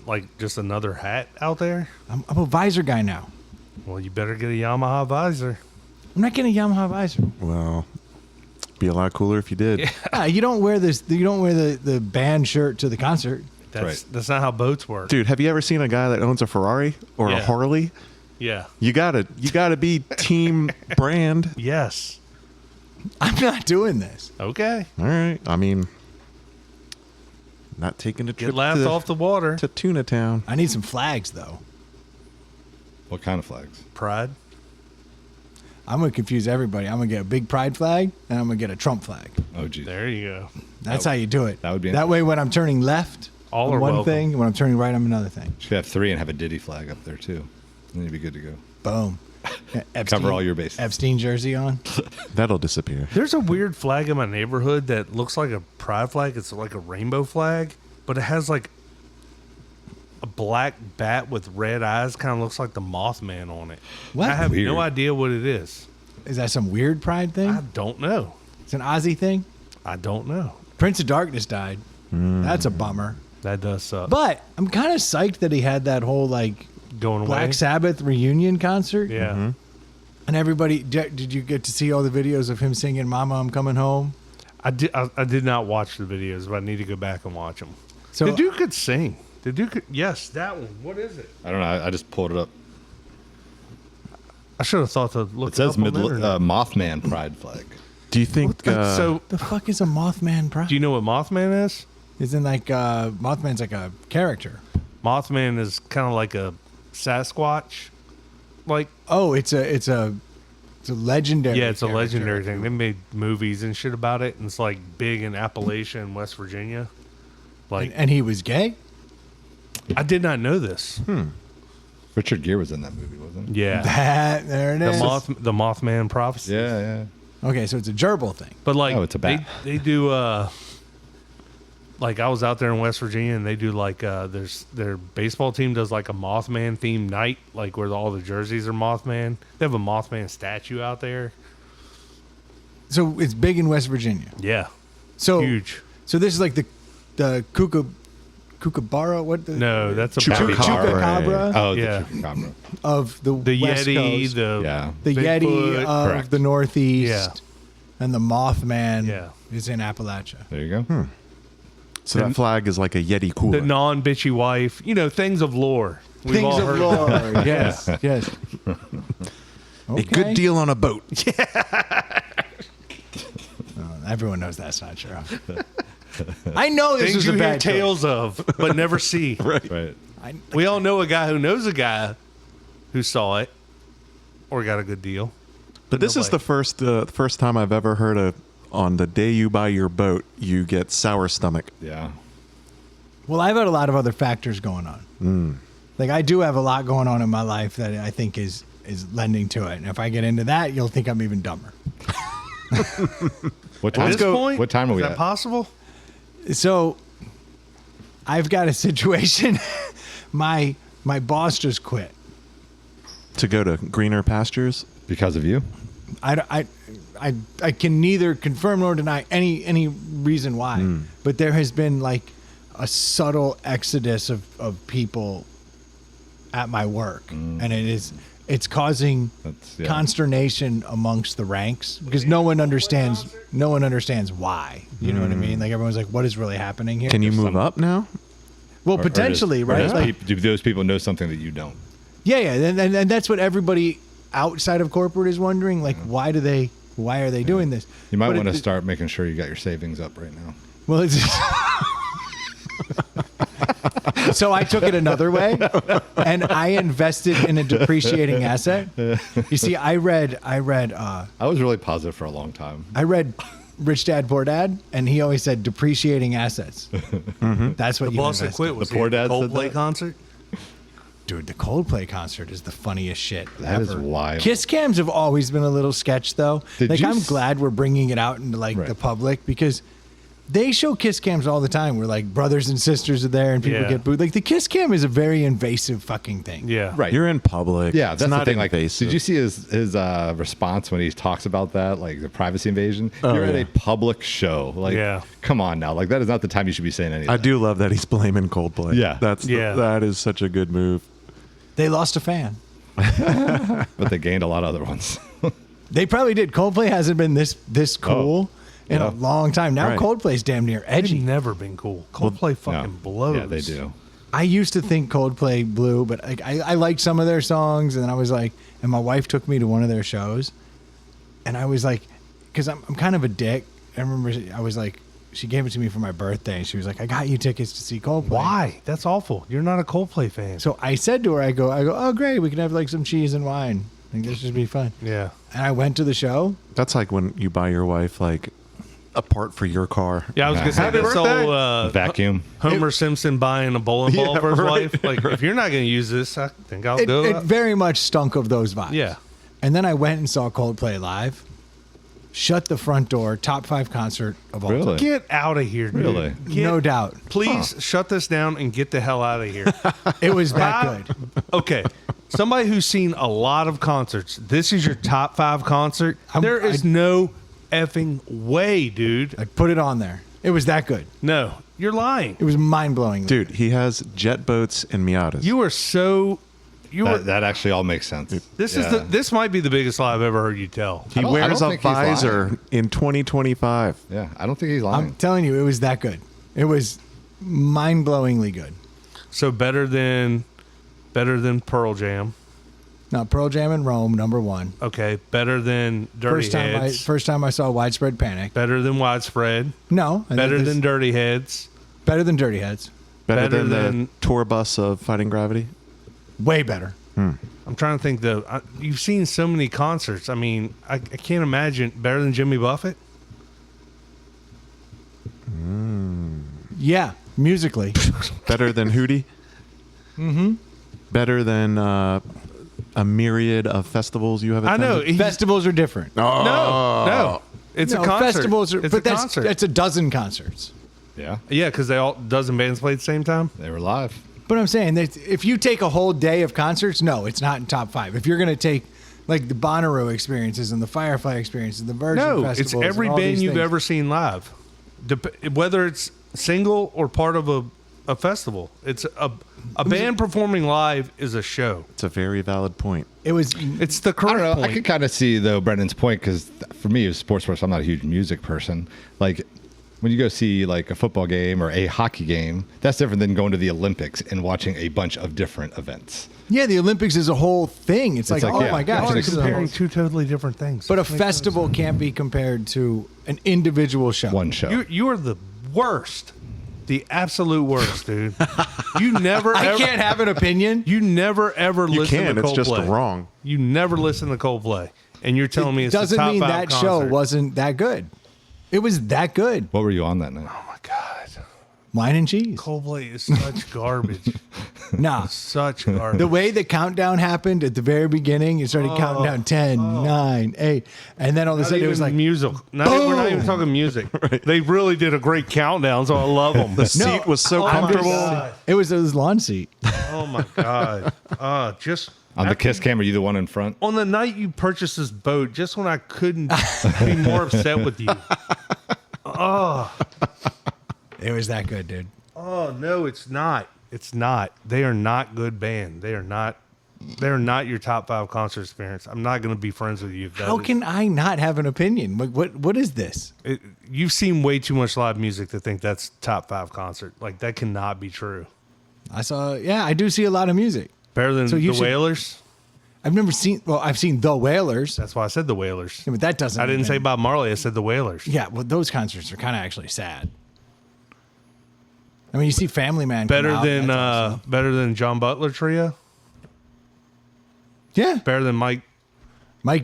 like just another hat out there? I'm a visor guy now. Well, you better get a Yamaha visor. I'm not getting a Yamaha visor. Well, be a lot cooler if you did. You don't wear this. You don't wear the band shirt to the concert. That's not how boats work. Dude, have you ever seen a guy that owns a Ferrari or a Yeah. Harley? Yeah. You gotta be team brand. Yes. I'm not doing this. Okay. All right. I mean, not taking a Get trip laughed to, off the water. to Tuna Town. I need some flags though. What kind of flags? Pride. I'm gonna confuse everybody. I'm gonna get a big pride flag and I'm gonna get a Trump flag. Oh, geez. There you go. That's how you do it. that would be that way. When I'm turning left, All I'm are one welcome. thing. When I'm turning right, I'm another thing. You should have 3 and have a Diddy flag up there too. Then you'd be good to go. Boom. Epstein, Cover all your bases. Epstein jersey on. That'll disappear. There's a weird flag in my neighborhood that looks like a pride flag. It's like a rainbow flag, but it has like a black bat with red eyes. Kind of looks like the Mothman on it. What? I have Weird. no idea what it is. Is that some weird pride thing? I don't know. It's an Aussie thing. I don't know. Prince of Darkness died. That's a bummer. That does suck. But I'm kind of psyched that he had that whole like Going away. Black Sabbath reunion concert. Yeah. And everybody, did you get to see all the videos of him singing "Mama, I'm Coming Home"? I did not watch the videos, but I need to go back and watch them. So The dude could sing. The dude could. Yes, that one. What is it? I don't know. I just pulled it up. I should have thought to look. It says up on the internet. Mothman pride flag. Do you think? So, the fuck is a Mothman pride? do you know what Mothman is? Isn't like Mothman's like a character? Mothman is kind of like a Sasquatch. Like, Oh, it's a legendary. yeah, it's a character. legendary thing. They made movies and shit about it, and it's like big in Appalachia and West Virginia. Like, And he was gay. I did not know this. Richard Gere was in that movie, wasn't he? Yeah, There it the is. the Mothman prophecy. Yeah, yeah. Okay, so it's a gerbil thing. But like, Oh, it's a bat. They do. Like I was out there in West Virginia, and they do like their baseball team does like a Mothman themed night, like where all the jerseys are Mothman. They have a Mothman statue out there. So it's big in West Virginia. Yeah, So huge. So this is like the kookaburra. What the No, that's a Chupacabra. Chupacabra Oh, Yeah. the Chupacabra. of the the West Yeti, Coast. the Yeah. The Yeti Bigfoot. of Correct. the Northeast. Yeah. And the Mothman Yeah. is in Appalachia. There you go. So that flag is like a Yeti cooler. the non-bitchy wife. You know, things of lore. We've all heard of them. lore. Yes, yes. A good deal on a boat. Everyone knows that's not true. I know this Things was you a hear bad choice. tales of, but never see. Right. We all know a guy who knows a guy who saw it or got a good deal. But this is the first time I've ever heard on the day you buy your boat, you get sour stomach. Yeah. Well, I've had a lot of other factors going on. Like I do have a lot going on in my life that I think is lending to it. And if I get into that, you'll think I'm even dumber. What time? At this point, What time are we is that at? possible? So I've got a situation. My boss just quit. To go to greener pastures. Because of you? I can neither confirm nor deny any reason why, but there has been like a subtle exodus of people at my work, and it's causing consternation amongst the ranks because no one understands why. You know what I mean? Like everyone's like, what is really happening here? Can you move up now? Well, potentially, right? Like, do those people know something that you don't? yeah, and that's what everybody outside of corporate is wondering. Like, why are they doing this? You might But want to start making sure you got your savings up right now. Well, it's so I took it another way, and I invested in a depreciating asset. You see, I read. I was really positive for a long time. I read Rich Dad Poor Dad, and he always said depreciating assets. That's what The you boss that invest quit in. was The poor he at dad said Coldplay that? concert. Dude, the Coldplay concert is the funniest shit That is ever. wild. Kiss cams have always been a little sketch, though. Did Like, you I'm s- glad we're bringing it out into like Right. the public because they show kiss cams all the time where like brothers and sisters are there and people Yeah. get booed. Like the kiss cam is a very invasive fucking thing. Yeah. Right. You're in public. Yeah, It's that's not the thing. Like, invasive. did you see his response when he talks about that, like the privacy invasion? Oh, You're at yeah. a public show. Like, Yeah. come on now. Like, that is not the time you should be saying anything. I do love that he's blaming Coldplay. Yeah. That is such a good move. They lost a fan. But they gained a lot of other ones. They probably did. Coldplay hasn't been this cool in yeah. a long time. Now Right. Coldplay's damn near They've edgy. never been cool. Coldplay fucking No. blows. Yeah, they do. I used to think Coldplay blew, but like, I liked some of their songs, and then I was like, and my wife took me to one of their shows, and I was like, because I'm kind of a dick. I remember I was like, she gave it to me for my birthday, and she was like, I got you tickets to see Coldplay. Why? That's awful. You're not a Coldplay fan. So I said to her, I go, oh great, we can have like some cheese and wine. Like this should be fun. yeah. And I went to the show. That's like when you buy your wife like a part for your car. Yeah, I was gonna say Happy this birthday. whole Vacuum. Homer Simpson buying a bowling ball Yeah, for his right, wife. Like, if you're not gonna use this, I think I'll It, go. it very much stunk of those vibes. Yeah. And then I went and saw Coldplay live. Shut the front door. Top 5 concert of all Really? time. Get out of here, dude. Really? Get- No doubt. Please shut this down and get the hell out of here. It was that good. Okay. Somebody who's seen a lot of concerts, this is your top 5 concert. There is no effing way, dude. I put it on there. It was that good. No, you're lying. It was mind blowing. Dude, he has jet boats and Miatas. You are so. You were. That actually all makes sense. This Yeah. this might be the biggest lie I've ever heard you tell. he I wears don't a think he's visor lying. in 2025. Yeah, I don't think he's lying. I'm telling you, it was that good. It was mind blowingly good. So better than Pearl Jam. Now, Pearl Jam in Rome, number 1. Okay, better than Dirty Heads. First time I saw Widespread Panic. Better than Widespread. No. I think Better this- than Dirty Heads. Better than Dirty Heads. Better, Better than, than- the tour bus of Fighting Gravity. Way better. I'm trying to think though. You've seen so many concerts. I mean, I can't imagine better than Jimmy Buffett. Yeah, musically. Better than Hootie. Better than a myriad of festivals you have I attended. know. Festivals are different. No. It's No, a concert. festivals are, it's but a that's concert. that's a dozen concerts. Yeah, Yeah, because they all dozen bands played at the same time. they were live. But I'm saying that if you take a whole day of concerts, no, it's not in top 5. If you're going to take like the Bonnaroo experiences and the Firefly experiences, the Virgin No, festivals, it's every and all band these you've things. ever seen live, whether it's single or part of a festival. It's a band performing live is a show. It's a very valid point. It was It's the I correct don't know. point. I can kind of see though Brendan's point because for me as a sports person, I'm not a huge music person. Like when you go see like a football game or a hockey game, that's different than going to the Olympics and watching a bunch of different events. yeah, the Olympics is a whole thing. It's like, like, oh yeah, my gosh, it's an this is a comparing whole- two totally different things. but a festival can't be compared to an individual show. One show. You are the worst, the absolute worst, dude. You never. I ever, can't have an opinion. You never ever You listen can. to It's Coldplay. just wrong. You never listen to Coldplay. and you're telling me it's doesn't the top mean 5 that concert. show wasn't that good. It was that good. What were you on that night? Oh my god, Wine and cheese. Coldplay is such garbage. Nah. Such garbage. The way the countdown happened at the very beginning, it started counting down 10, 9, 8, and then all of a Not sudden it even was like, music. We're not even talking music. They really did a great countdown, so I love them. The seat was so comfortable. it was lawn seat. Oh my god! Just On the Kiss cam, are you the one in front? on the night you purchased this boat, just when I couldn't be more upset with you. It was that good, dude. Oh no, it's not. It's not. They are not good band. They are not. They're not your top 5 concert experience. I'm not going to be friends with you. If that How is- can I not have an opinion? What is this? You've seen way too much live music to think that's top 5 concert. Like that cannot be true. I do see a lot of music. Better than So the you should- Wailers. I've seen the Wailers, That's why I said the Wailers. but that doesn't. I didn't even- say Bob Marley. I said the Wailers. Yeah, well, those concerts are kind of actually sad. I mean, you see Family Man come Better out, than that's awesome. better than John Butler Trio. Yeah, Better than Mike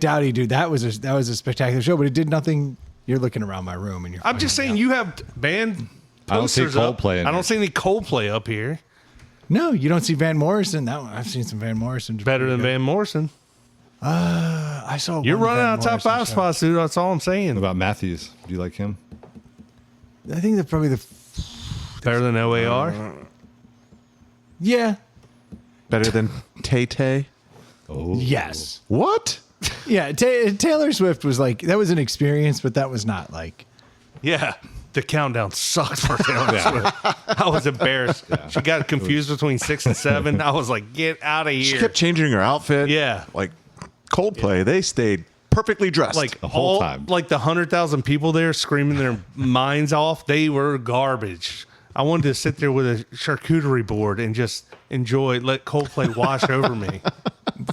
Dowdy, dude. That was a spectacular show, but it did nothing. You're looking around my room and you're. I'm just saying finding you have band I don't see posters up. Coldplay in I don't there. see any Coldplay up here. out. No, you don't see Van Morrison. That one, I've seen some Van Morrison. Better than Van Morrison. I saw. You're one running Van out of top Morrison 5 show. spots, dude. That's all I'm What saying. about Matthews? Do you like him? I think that's probably the. Better than OAR. Yeah. Better than Tay Tay. Oh, Yes. What? Yeah. Taylor Swift was like that was an experience, but that was not like. Yeah. The countdown sucked for Taylor Swift. I was embarrassed. She got confused between 6 and 7. I was like, get out of She here. kept changing her outfit. Yeah. Like Coldplay, they stayed perfectly dressed. Like The whole time. Like the 100,000 people there screaming their minds off. They were garbage. I wanted to sit there with a charcuterie board and just enjoy, let Coldplay wash over me.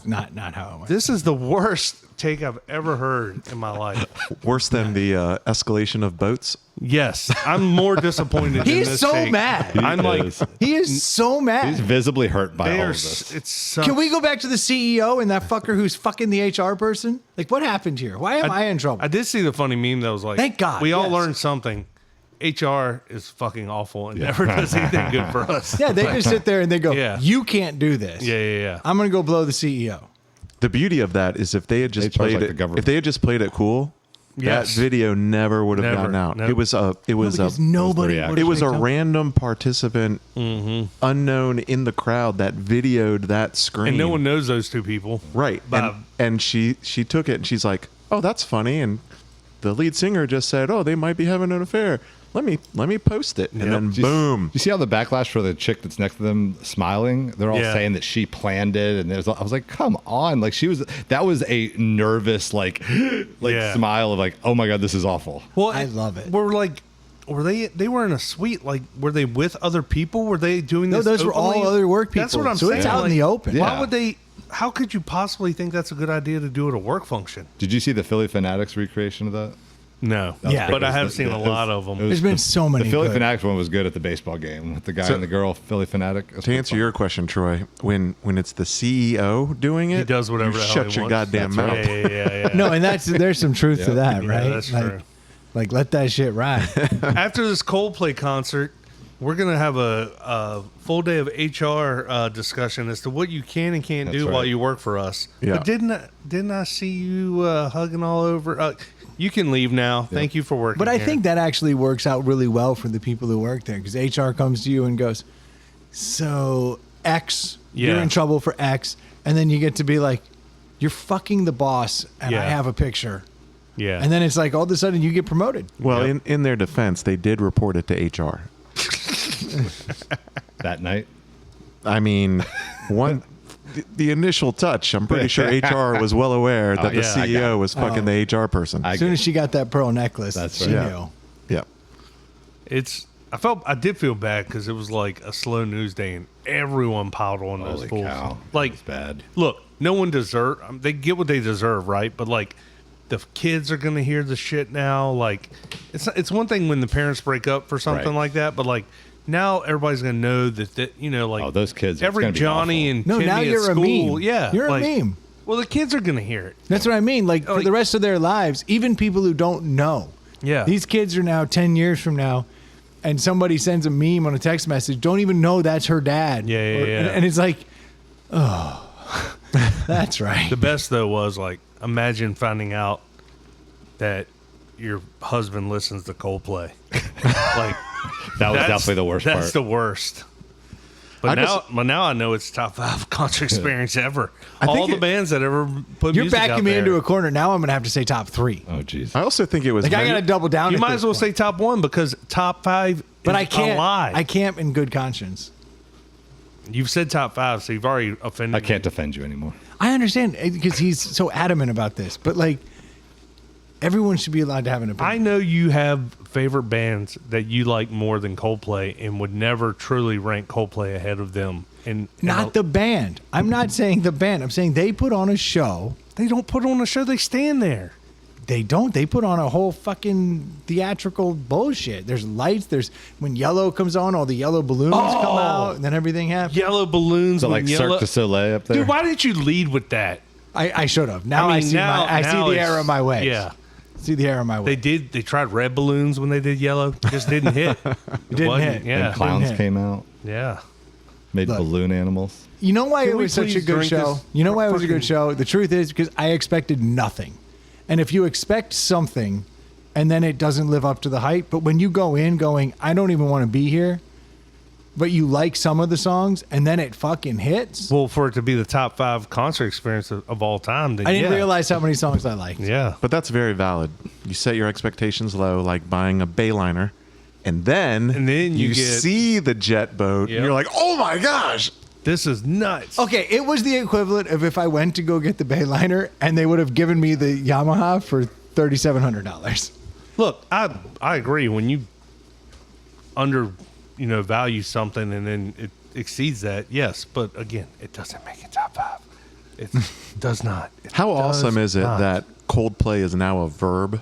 Not how it went. This is the worst take I've ever heard in my life. worse than the escalation of boats. Yes, I'm more disappointed. in He's this so take. mad. I'm like, is. He is so mad. He's visibly hurt by all they of are. this. It's such, Can we go back to the CEO and that fucker who's fucking the HR person? Like, what happened here? Why am I in trouble? I did see the funny meme that was like, Thank God, we all yes. learned something. HR is fucking awful and never does anything good for us. Yeah, they just sit there and they go, Yeah. you can't do this. Yeah. I'm going to go blow the CEO. The beauty of that is if they had just They charge played like the it, government. if they had just played it cool, Yes. that video never would have Never. gotten out. Nope. It was a Because nobody reaction. would it have was a picked up. random participant unknown in the crowd that videoed that screen. And no one knows those two people. right. Bob. And she took it and she's like, "Oh, that's funny." And the lead singer just said, "Oh, they might be having an affair. Let me post it." And then Do you- boom. You see how the backlash for the chick that's next to them smiling? They're all Yeah. saying that she planned it, and I was like, "Come on!" Like that was a nervous, like Yeah. smile of like, "Oh my god, this is awful." Well, I love it. Were they were in a suite? Like, were they with other people? Were they doing No, this? those were all openly? other work people. That's what I'm so saying. it's out in the open. Yeah. Why would they? How could you possibly think that's a good idea to do at a work function? Did you see the Philly Fanatics recreation of that? No. Yeah. But I It have was- seen a it was- lot of them. it was- There's been so many The Philly good. Fanatics one was good at the baseball game with the guy So- and the girl. Philly Fanatic. It was To pretty answer fun. your question, Troy, when it's the CEO doing it, He does whatever you the hell shut he your wants. goddamn That's mouth. right. Yeah. No, and there's some truth to that, Yeah, right? that's like, true. Like, let that shit ride. After this Coldplay concert, we're gonna have a full day of HR discussion as to what you can and can't That's do right. while you work for us. Yeah. But didn't I see you hugging all over? You can leave now. Thank you for working. But I here. think that actually works out really well for the people who work there because HR comes to you and goes, so X, you're Yeah. in trouble for X. And then you get to be like, you're fucking the boss and I Yeah. have a picture. yeah. And then it's like all of a sudden you get promoted. Well, Yep. in their defense, they did report it to HR. that night. I mean, the initial touch, I'm pretty sure HR was well aware that the yeah, I got CEO was fucking the HR person. As soon as she got that pearl necklace, That's she right. knew. yeah. I did feel bad because it was like a slow news day and everyone piled on those Holy fools. cow. Like, It's bad. look, no one they get what they deserve, right? But like, the kids are gonna hear the shit now. Like, it's one thing when the parents break up for something Right. like that, but like now everybody's gonna know that like Oh, those kids, it's every gonna be Johnny awful. and No, Timmy now at you're school, a meme. yeah, You're like, a meme. Well, the kids are gonna hear it. That's what I mean. Like for the rest of their lives, even people who don't know. Yeah. These kids are now 10 years from now, and somebody sends a meme on a text message, don't even know that's her dad. Yeah. And it's like, oh, that's right. The best though was like, imagine finding out that your husband listens to Coldplay. Like That was definitely the worst That's part. the worst. But now I know it's top 5 concert experience ever. All the bands that ever put You're music out backing me there. into a corner. Now I'm going to have to say top 3. Oh, jeez. I also think it was Like, I got to double down. You at might this as well point. say top 1 because top 5 But is I can't. a lie. I can't in good conscience. You've said top 5, so you've already offended I can't me. defend you anymore. I understand because he's so adamant about this. But, like, everyone should be allowed to have an opinion. I know you have favorite bands that you like more than Coldplay and would never truly rank Coldplay ahead of them. And Not the band. I'm not saying the band. I'm saying they put on a show. they don't put on a show, they stand there. They don't. They put on a whole fucking theatrical bullshit. There's lights. There's when yellow comes on, all the yellow balloons come out, and then everything happens. Yellow balloons So with like yellow. Cirque du Soleil up there. Dude, why didn't you lead with that? I should have. Now I, see now the it's- error of my ways. Yeah. See the error of my They ways. They tried red balloons when they did yellow. Just didn't hit. It didn't wasn't- hit. Yeah. And clowns hit. came out, Yeah. made Look. balloon animals. You know why Can it we was such a please good drink show? this You know why it was a good fucking- show? The truth is because I expected nothing. And if you expect something and then it doesn't live up to the hype, but when you go in going, I don't even want to be here, but you like some of the songs and then it fucking hits. Well, for it to be the top 5 concert experience of all time, then I didn't yeah. realize how many songs I liked. Yeah. But that's very valid. You set your expectations low, like buying a Bayliner, and then you get- see the jet boat, Yep. and you're like, oh my gosh. This is nuts. Okay, it was the equivalent of if I went to go get the Bayliner and they would have given me the Yamaha for $3,700. Look, I agree. When you value something and then it exceeds that, yes. But again, it doesn't make it top 5. It does not. It How does awesome is it not. that Coldplay is now a verb,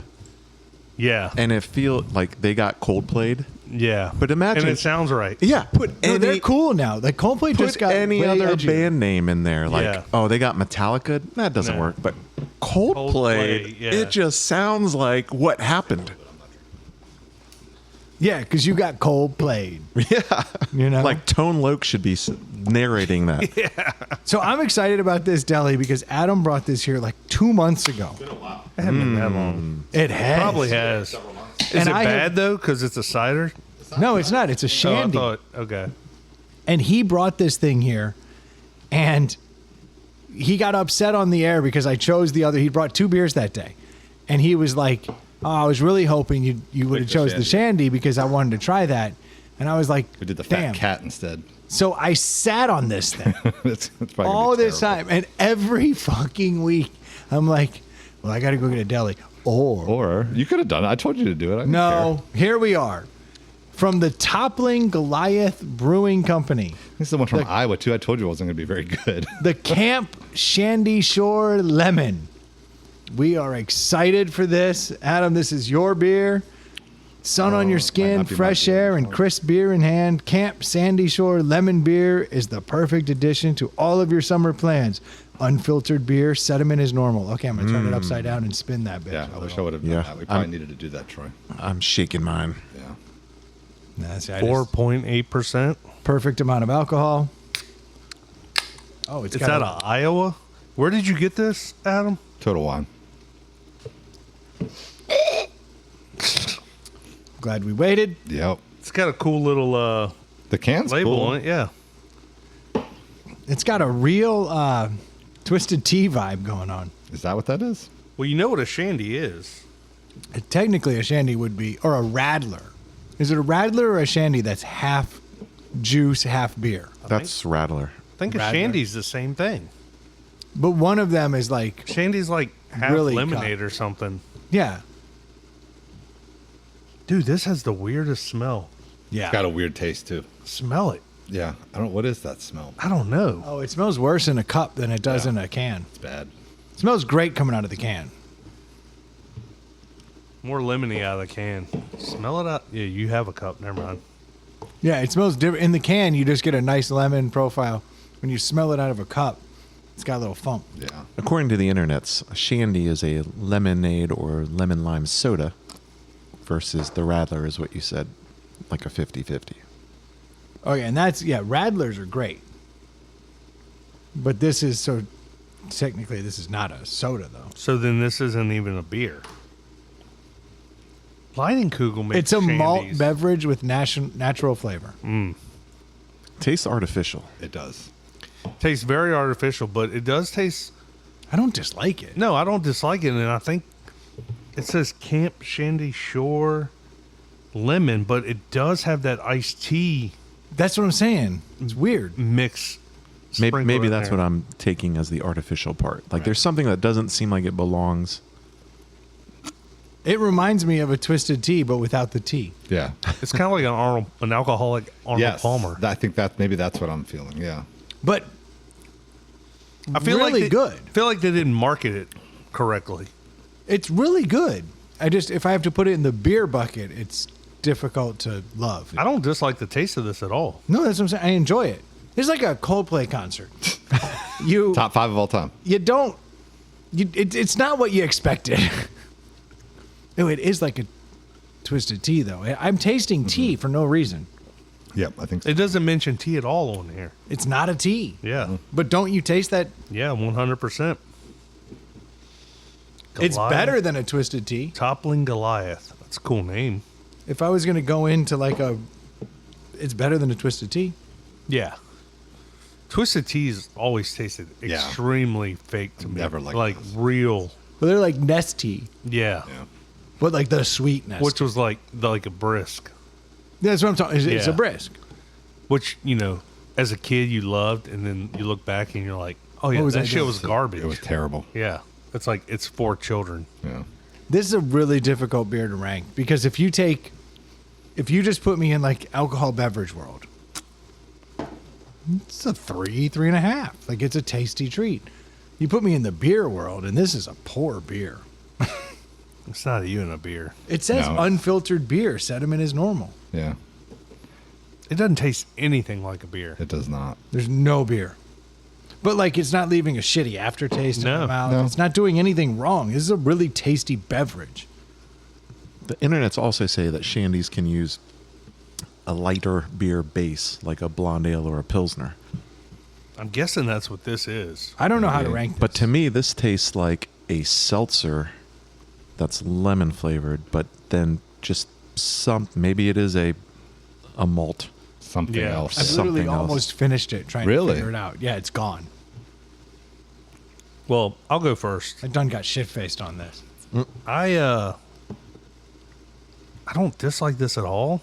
Yeah. and it feel like they got Coldplayed? Yeah. But imagine- And it sounds right. Yeah, put No, they're any, cool now. Like Coldplay just put got any way other edgier. band name in there. Like, Yeah. oh, they got Metallica? That doesn't No. work. But Coldplay, Coldplay, yeah. it just sounds like what happened. Yeah, because you got Coldplay. Yeah. You know? Like Tone Loc should be narrating that. So I'm excited about this deli because Adam brought this here like 2 months ago. It hasn't been that long. It has. Probably has. Is And it I bad have- though? Because it's a cider. No, it's not. It's a shandy. Oh, I thought. Okay. And he brought this thing here, and he got upset on the air because I chose the other. He brought 2 beers that day, and he was like, "Oh, I was really hoping you would have the chose the shandy because I wanted to try that." And I was like, We did the "Damn." fat cat instead. So I sat on this thing That's probably gonna all be this terrible. time, and every fucking week, I'm like, "Well, I got to go get a deli." Or you could have done it. I told you to do it. I didn't No, here we are. From the Toppling Goliath Brewing Company, care. This is the one from Iowa too. I told you it wasn't going to be very good. the Camp Shandy Shore Lemon. We are excited for this. Adam, this is your beer. Sun on your might skin, not be my fresh beer. air, and crisp beer in hand. Camp Sandy Shore Lemon Beer is the perfect addition to all of your summer plans. Unfiltered beer, sediment is normal. Okay, I'm going to turn it upside down and spin that bitch. Yeah, I a wish I little. would have done Yeah. that. We probably needed to do that, Troy. I'm shaking mine. Yeah. Nah, see, I just- 4.8%. perfect amount of alcohol. Oh, it's It's got out a- of Iowa. Where did you get this, Adam? Total Wine. Glad we waited. Yep. It's got a cool little The can's label cool. on it. Yeah. It's got a real Twisted Tea vibe going on. Is that what that is? Well, you know what a shandy is. Technically, a shandy would be, or a radler. Is it a radler or a shandy that's half juice, half beer? That's Rattler. I think a Radler. shandy's the same thing. But one of them is like, Shandy's like half Really lemonade or something. yeah, Dude, this has the weirdest smell. yeah. Got a weird taste too. Smell it. Yeah. I don't. What is that smell? I don't know. Oh, it smells worse in a cup than it does Yeah. in a can. It's bad. It smells great coming out of the can. More lemony out of the can. Smell it out. Yeah, you have a cup. Never mind. Yeah, it smells different. In the can, you just get a nice lemon profile. When you smell it out of a cup, It's got a little funk. Yeah. According to the internets, Shandy is a lemonade or lemon lime soda versus the Radler is what you said, like a 50-50. Oh yeah, and Radlers are great. But this is technically this is not a soda though. So then this isn't even a beer. Leinenkugel makes It's a malt shandies. beverage with natural flavor. Tastes artificial. It does. Tastes very artificial, but it does taste. I don't dislike it. No, I don't dislike it, and I think it says Camp Shandy Shore lemon, but it does have that iced tea That's what I'm saying. It's weird. mix. Maybe that's what I'm taking as the artificial part. Like there's something that doesn't seem like it belongs. It reminds me of a twisted tea, but without the tea. Yeah. It's kind of like an alcoholic Arnold Yes. Palmer. I think that's what I'm feeling. Yeah. But I feel really like good. I feel like they didn't market it correctly. It's really good. If I have to put it in the beer bucket, it's difficult to love. I don't dislike the taste of this at all. No, that's what I'm saying. I enjoy it. It's like a Coldplay concert. Top 5 of all time. It's not what you expected. No, it is like a twisted tea, though. I'm tasting tea for no reason. Yep, I think so. It doesn't mention tea at all on here. It's not a tea. Yeah, But don't you taste that? yeah, 100%. It's better than a twisted tea. Toppling Goliath. That's a cool name. If I was going to go into it's better than a twisted tea. Yeah. Twisted teas always tasted Yeah. extremely fake to me. Never liked like those. real. But they're like Nest tea, Yeah. Yeah. but like the sweet Nest. Which was like a brisk. That's what I'm talking. It's a Yeah. brisk. Which, as a kid you loved, and then you look back and you're like, oh yeah, What was that I shit doing? was garbage. It was terrible. Yeah. It's like it's for children. Yeah. This is a really difficult beer to rank because if you just put me in like alcohol beverage world, it's a 3.5. Like it's a tasty treat. You put me in the beer world, and this is a poor beer. It's not even a beer. It says No. unfiltered beer. Sediment is normal. Yeah. It doesn't taste anything like a beer. It does not. There's no beer. But like it's not leaving a shitty aftertaste in No. the mouth. No. It's not doing anything wrong. This is a really tasty beverage. The internets also say that Shandies can use a lighter beer base, like a blonde ale or a pilsner. I'm guessing that's what this is. I don't know how to Yeah. rank this. But to me, this tastes like a seltzer that's lemon flavored, but then just maybe it is a malt. Something Yeah. else. I've Yeah. literally something else. almost finished it trying Really? to figure it out. Yeah, it's gone. Well, I'll go first. I done got shit faced on this. I don't dislike this at all.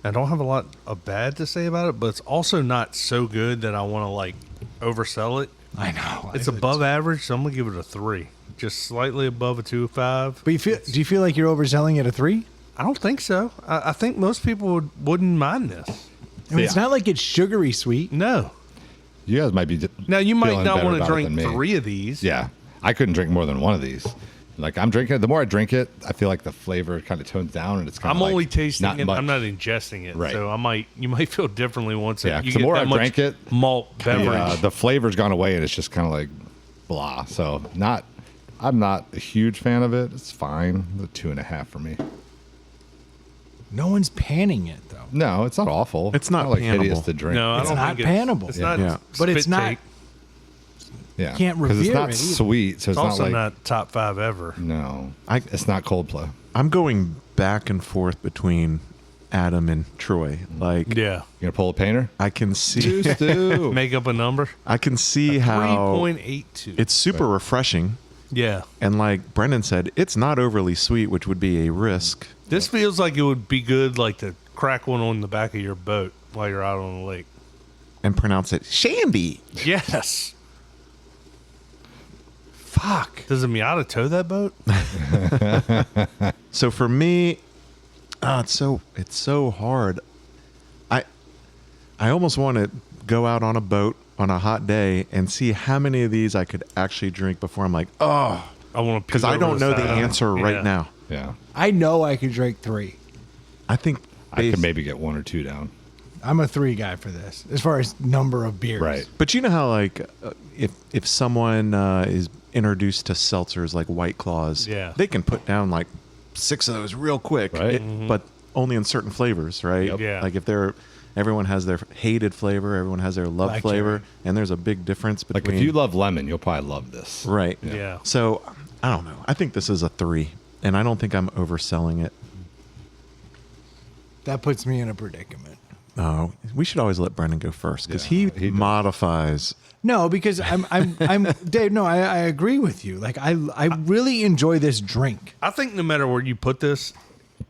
I don't have a lot of bad to say about it, but it's also not so good that I want to like oversell it. I know. It's above average, so I'm gonna give it a 3, just slightly above a 2.5. But do you feel like you're overselling it a 3? I don't think so. I think most people wouldn't mind this. I mean, it's Yeah. not like it's sugary sweet. No. You guys might be. Now you might feeling not better want to about it drink than me. 3 of these. Yeah. I couldn't drink more than one of these. Like I'm drinking it. The more I drink it, I feel like the flavor kind of tones down, and it's kind I'm of. only tasting it. much. I'm not ingesting it. Right. So you might feel differently once Yeah, you 'cause the get more that I much drank it, malt beverage. The flavor's gone away, and it's just kind of like blah. So I'm not a huge fan of it. It's fine. The 2.5 for me. No one's panning it though. No, it's not awful. It's not like hideous pannable. to drink. No, I It's don't not think pannable. It's Yeah. not, Yeah. But it's spit not. take. Yeah, Can't because it's revere not it either. sweet, so It's it's, also not like not top 5 ever. no. I- It's not Coldplay. I'm going back and forth between Adam and Troy. Like, Yeah. You gonna pull a painter? I can see, Stu. Make up a number. I can see how 3.82. it's super refreshing. Yeah. And like Brendan said, it's not overly sweet, which would be a risk. This feels like it would be good, like to crack one on the back of your boat while you're out on the lake. And pronounce it Shandy. Yes. Fuck. Does a Miata tow that boat? So for me, it's so hard. I almost want to go out on a boat on a hot day and see how many of these I could actually drink before I'm like, oh, I want to because I don't know the answer right now. Yeah, I know I could drink 3. I think I could maybe get 1 or 2 down. I'm a 3 guy for this as far as number of beers. Right. But you know how like if someone is introduced to seltzers like White Claws, Yeah. they can put down like 6 of those real quick, Right. But only in certain flavors, right? Yep. Yeah. Like if everyone has their hated flavor, everyone has their love Black flavor, cherry. and there's a big difference Like between. if you love lemon, you'll probably love this. right, Yeah. So I don't know. I think this is a 3, and I don't think I'm overselling it. That puts me in a predicament. Oh, we should always let Brendan go first because Yeah, he he does. modifies. No, because I'm Dave. No, I agree with you. Like I really enjoy this drink. I think no matter where you put this,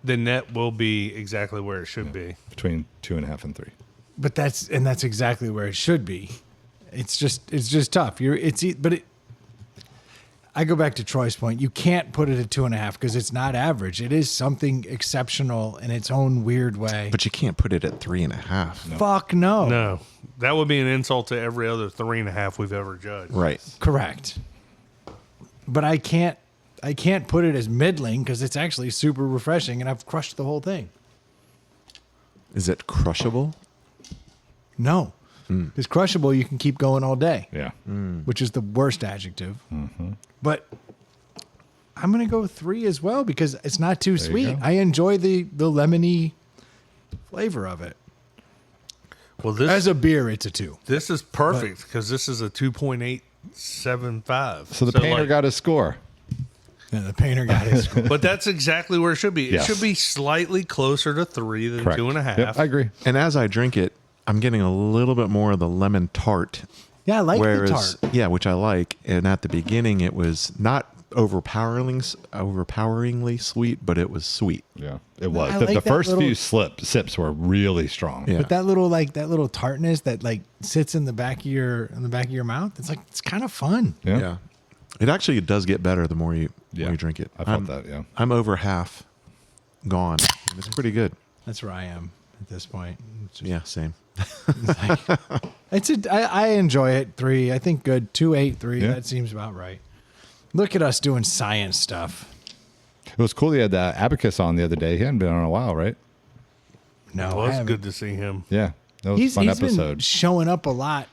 the net will be exactly where it should be. Between 2.5 and 3. But that's exactly where it should be. It's just tough. I go back to Troy's point. You can't put it at 2.5 because it's not average. It is something exceptional in its own weird way. But you can't put it at 3.5. Fuck no. No, that would be an insult to every other 3.5 we've ever judged. Right. Correct. But I can't put it as middling because it's actually super refreshing and I've crushed the whole thing. Is it crushable? No. It's crushable. You can keep going all day. Yeah. Which is the worst adjective. But I'm going to go 3 as well because it's not too you sweet. go. I enjoy the lemony flavor of it. Well, this As a beer, it's a 2. this is perfect because this is a 2.875. So the painter like- got his score. Yeah, the painter got his. But that's exactly where it should be. It Yes. should be slightly closer to 3 than Correct. 2.5. Yep, I agree. And as I drink it, I'm getting a little bit more of the lemon tart. Yeah, I like Whereas, the tart. yeah, which I like. And at the beginning, it was not overpoweringly sweet, but it was sweet. Yeah, it was. I The, like the that first little- few sips were really strong. Yeah. But that little tartness that like sits in the back of your mouth, it's kind of fun. Yeah. It actually does get better the more you drink it. I felt that, yeah. I'm over half gone. It's pretty good. That's where I am at this point. It's just- Yeah, same. I enjoy it. 3, I think good. 2, 8, 3. Yeah. That seems about right. Look at us doing science stuff. It was cool. He had Abacus on the other day. He hadn't been on in a while, right? No, It I was haven't. good to see him. Yeah. That was He's a fun been episode. showing up a lot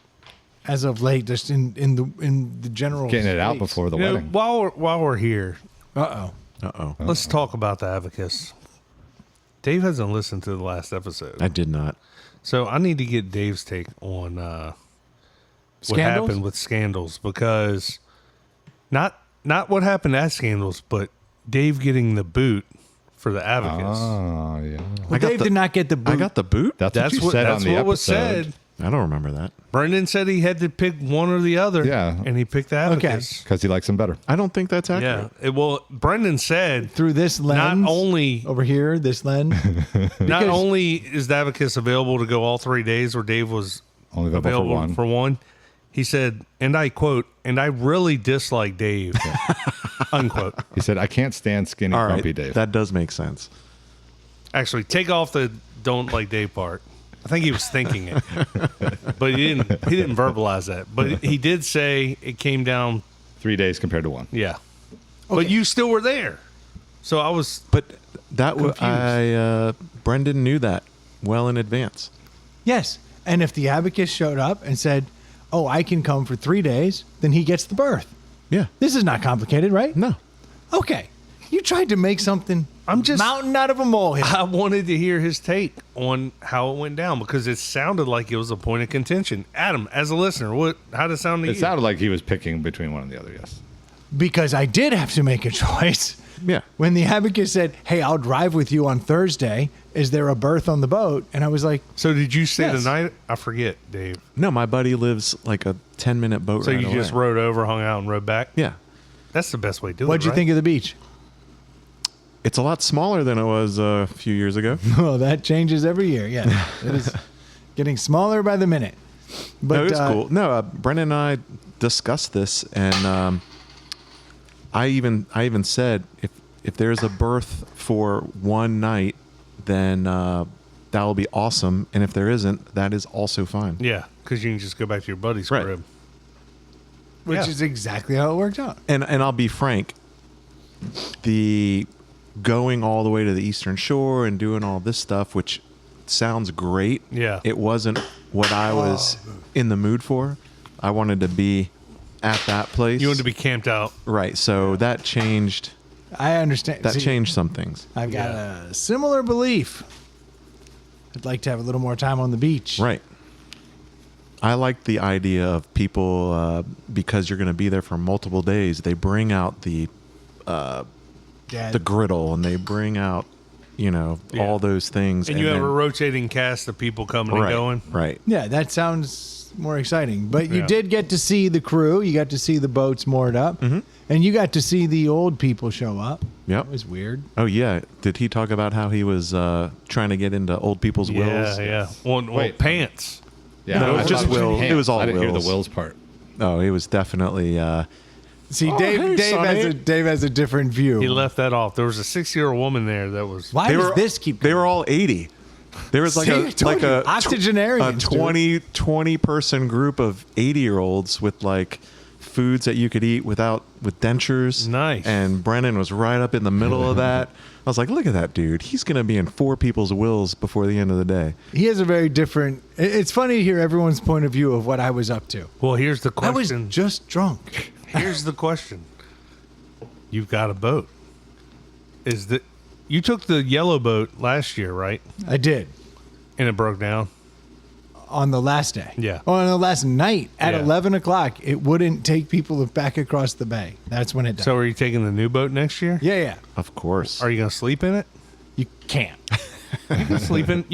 as of late, just in the general. Getting it out space. before the You know, wedding. while we're here, Uh-oh. Uh-oh. let's talk about the Abacus. Dave hasn't listened to the last episode. I did not. So I need to get Dave's take on what Scandals? happened with Scandals, because not what happened at Scandals, but Dave getting the boot for the Abacus. Oh, yeah. Well, Dave did not get the boot. I got the boot? That's That's what you what said that's on the what episode. was said. I don't remember that. Brendan said he had to pick one or the other. Yeah. And he picked the Abacus. Because he likes them better. I don't think that's Yeah. accurate. Well, Brendan said Through this lens. not only over here, this lens. not only is the Abacus available to go all 3 days where Dave was Only available for one. he said, and I quote, "And I really dislike Dave," unquote. He said, I can't stand skinny, All grumpy right. Dave. That does make sense. Actually, take off the "don't like Dave" part. I think he was thinking it, but he didn't verbalize that. But he did say it came down. 3 days compared to 1. Yeah, but you still were there, so I was. But that Confused. Brendan knew that well in advance. Yes. And if the abacus showed up and said, "Oh, I can come for 3 days," then he gets the berth. Yeah. This is not complicated, right? No. Okay. You tried to make something I'm just- mountain out of a molehill. I wanted to hear his take on how it went down because it sounded like it was a point of contention. Adam, as a listener, how did it sound to It you? sounded like he was picking between one and the other, yes. Because I did have to make a choice. Yeah. When the abacus said, "Hey, I'll drive with you on Thursday. Is there a berth on the boat?" And I was like, So did you stay Yes. the night? I forget, Dave. No, my buddy lives like a 10-minute boat So ride you just away. rode over, hung out, and rode back? Yeah. That's the best way to do it. "What'd you right? think of the beach?" It's a lot smaller than it was a few years ago. Well, that changes every year. Yeah, it is getting smaller by the minute. But No, it's cool. No, Brendan and I discussed this, and I even said if there's a berth for one night, then that will be awesome. And if there isn't, that is also fine. Yeah, because you can just go back to your buddy's Right. crib. which Yeah. is exactly how it worked out. And I'll be frank, the going all the way to the Eastern Shore and doing all this stuff, which sounds great. Yeah. It wasn't what I was in the mood for. I wanted to be at that place. You wanted to be camped out. Right. So that changed. I understand. That See, changed some things. I've got a similar belief. I'd like to have a little more time on the beach. Right. I like the idea of people, because you're going to be there for multiple days, they bring out the griddle and they bring out, all those things. And you have then- a rotating cast of people coming and going. Right. Yeah, that sounds more exciting. But you Yeah. did get to see the crew. You got to see the boats moored up. Mm-hmm. And you got to see the old people show up. Yep. That was weird. Oh, yeah. Did he talk about how he was trying to get into old people's wills? Yeah. Well, Wait. pants. Yeah, No, I was just watching Will. Hands. It was all I didn't hear Wills. the Wills part. Oh, he was definitely. See, Oh, Dave, hey, Dave has a different view. He left that off. There was a 6-year-old woman there that was. Why does this keep They were all 80. There was like See, I told you, octogenarians, dude. 20 person group of 80-year-olds with like foods that you could eat with dentures. Nice. And Brennan was right up in the middle of that. I was like, look at that dude. He's going to be in 4 people's wills before the end of the day. He has a very different. It's funny to hear everyone's point of view of what I was up to. Well, here's the I was question. just drunk. Here's the question. You've got a boat. You took the yellow boat last year, right? I did And it broke down. on the last day. Yeah. On the last night at Yeah. 11 o'clock, it wouldn't take people back across the bay. That's when it died. So are you taking the new boat next year? yeah. Of course. Are you going to sleep in it? You can't. You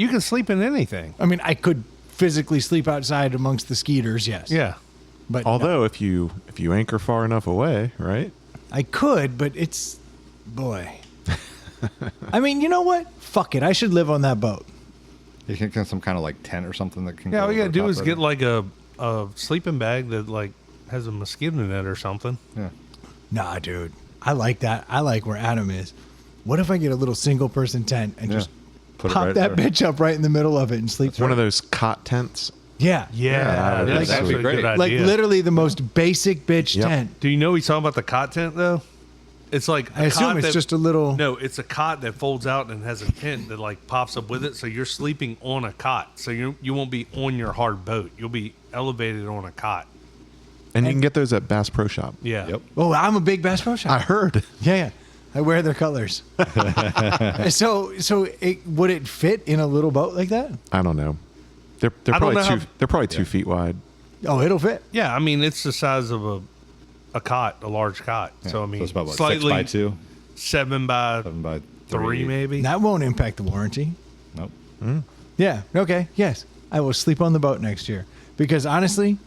can sleep in anything. I mean, I could physically sleep outside amongst the skeeters, yes. Yeah. But no. Although if you anchor far enough away, right? I could, but it's boy. I mean, you know what? Fuck it. I should live on that boat. You can get some kind of like tent or something that can. Yeah, go all you over got to do top is of get it. like a sleeping bag that like has a mosquito net or something. Yeah. Nah, dude. I like that. I like where Adam is. What if I get a little single person tent and Yeah. just Put it pop right that there. bitch up right in the middle of it and sleep One through of it? those cot tents. Yeah. Yeah, that's that'd be actually a great. good idea. Like literally the most basic bitch Yep. tent. Do you know he's talking about the cot tent though? It's like I assume it's just a little. No, it's a cot that folds out and has a tent that like pops up with it. So you're sleeping on a cot. So you won't be on your hard boat. You'll be elevated on a cot. And you can get those at Bass Pro Shop. Yeah. Yep. Oh, I'm a big Bass Pro Shop. I heard. Yeah. I wear their colors. so would it fit in a little boat like that? I don't know. They're I don't probably know they're probably 2 feet wide. Oh, it'll fit. Yeah. I mean, it's the size of a cot, a large cot. So I mean, it's about what, slightly 6x2, 7 by 7x3 maybe. That won't impact the warranty. Nope. Yeah. Okay. Yes. I will sleep on the boat next year because honestly,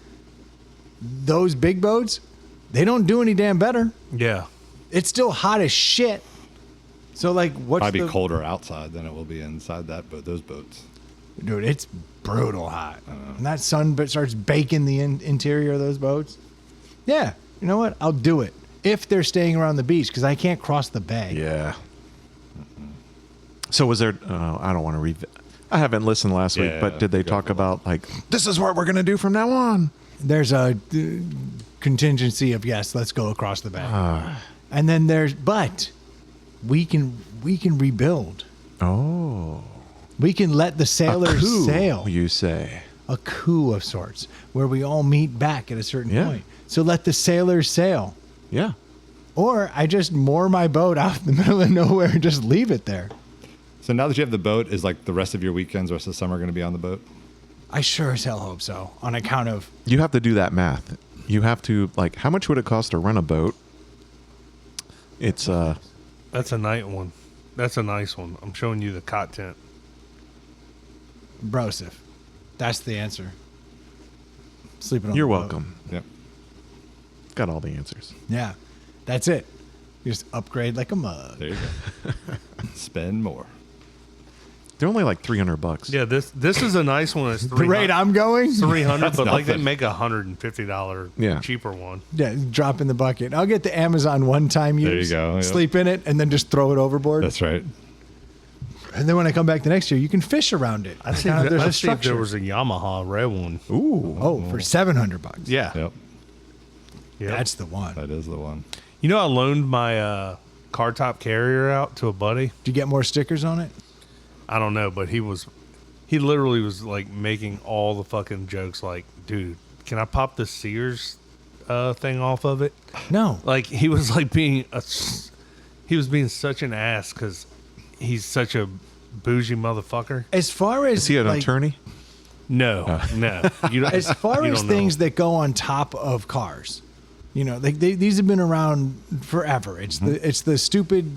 those big boats, they don't do any damn better. Yeah. It's still hot as shit. So like, what's Probably the be colder outside than it will be inside those boats. dude? It's brutal hot, and that sun starts baking the interior of those boats. Yeah. You know what? I'll do it if they're staying around the beach because I can't cross the bay. Yeah. So was there? I don't want to read. I haven't listened last week, Yeah, but did they we got talk a lot. about like this is what we're gonna do from now on? There's a contingency of yes, let's go across the bay, and then but we can rebuild. Oh, We can let the sailors coup, sail. You say? A coup of sorts where we all meet back at a certain Yeah. point. So let the sailors sail. Yeah. Or I just moor my boat out in the middle of nowhere and just leave it there. So now that you have the boat, is like the rest of your weekends, rest of the summer, going to be on the boat? I sure as hell hope so. On account of You have to do that math. You have to like, how much would it cost to rent a boat? It's That's a nice one. That's a nice one. I'm showing you the cot tent. brosif. That's the answer. Sleeping on you're the boat. welcome. Yep. Got all the answers. Yeah. That's it. You just upgrade like a mug. There you go. Spend more. They're only like $300. Yeah, this is a nice one. It's The rate 300, I'm going? 300, but like they nothing. make $150 Yeah. cheaper one. Yeah, drop in the bucket. I'll get the Amazon one-time use. There you go, yeah. Sleep in it and then just throw it overboard. That's right. And then when I come back the next year, you can fish around it. I'd see There's a if there structure. was a Yamaha red one. Ooh. Oh, for $700. Yeah. Yep. Yep. That's the one. That is the one. You know, I loaned my car top carrier out to a buddy. Do you get more stickers on it? I don't know, but he He literally was like making all the fucking jokes. Like, dude, can I pop the Sears thing off of it? No. Like he was like being such an ass because he's such a bougie motherfucker. As far as Is he an like, attorney? No, no. You don't, as far you as don't things know. that go on top of cars, you know, these have been around forever. It's the stupid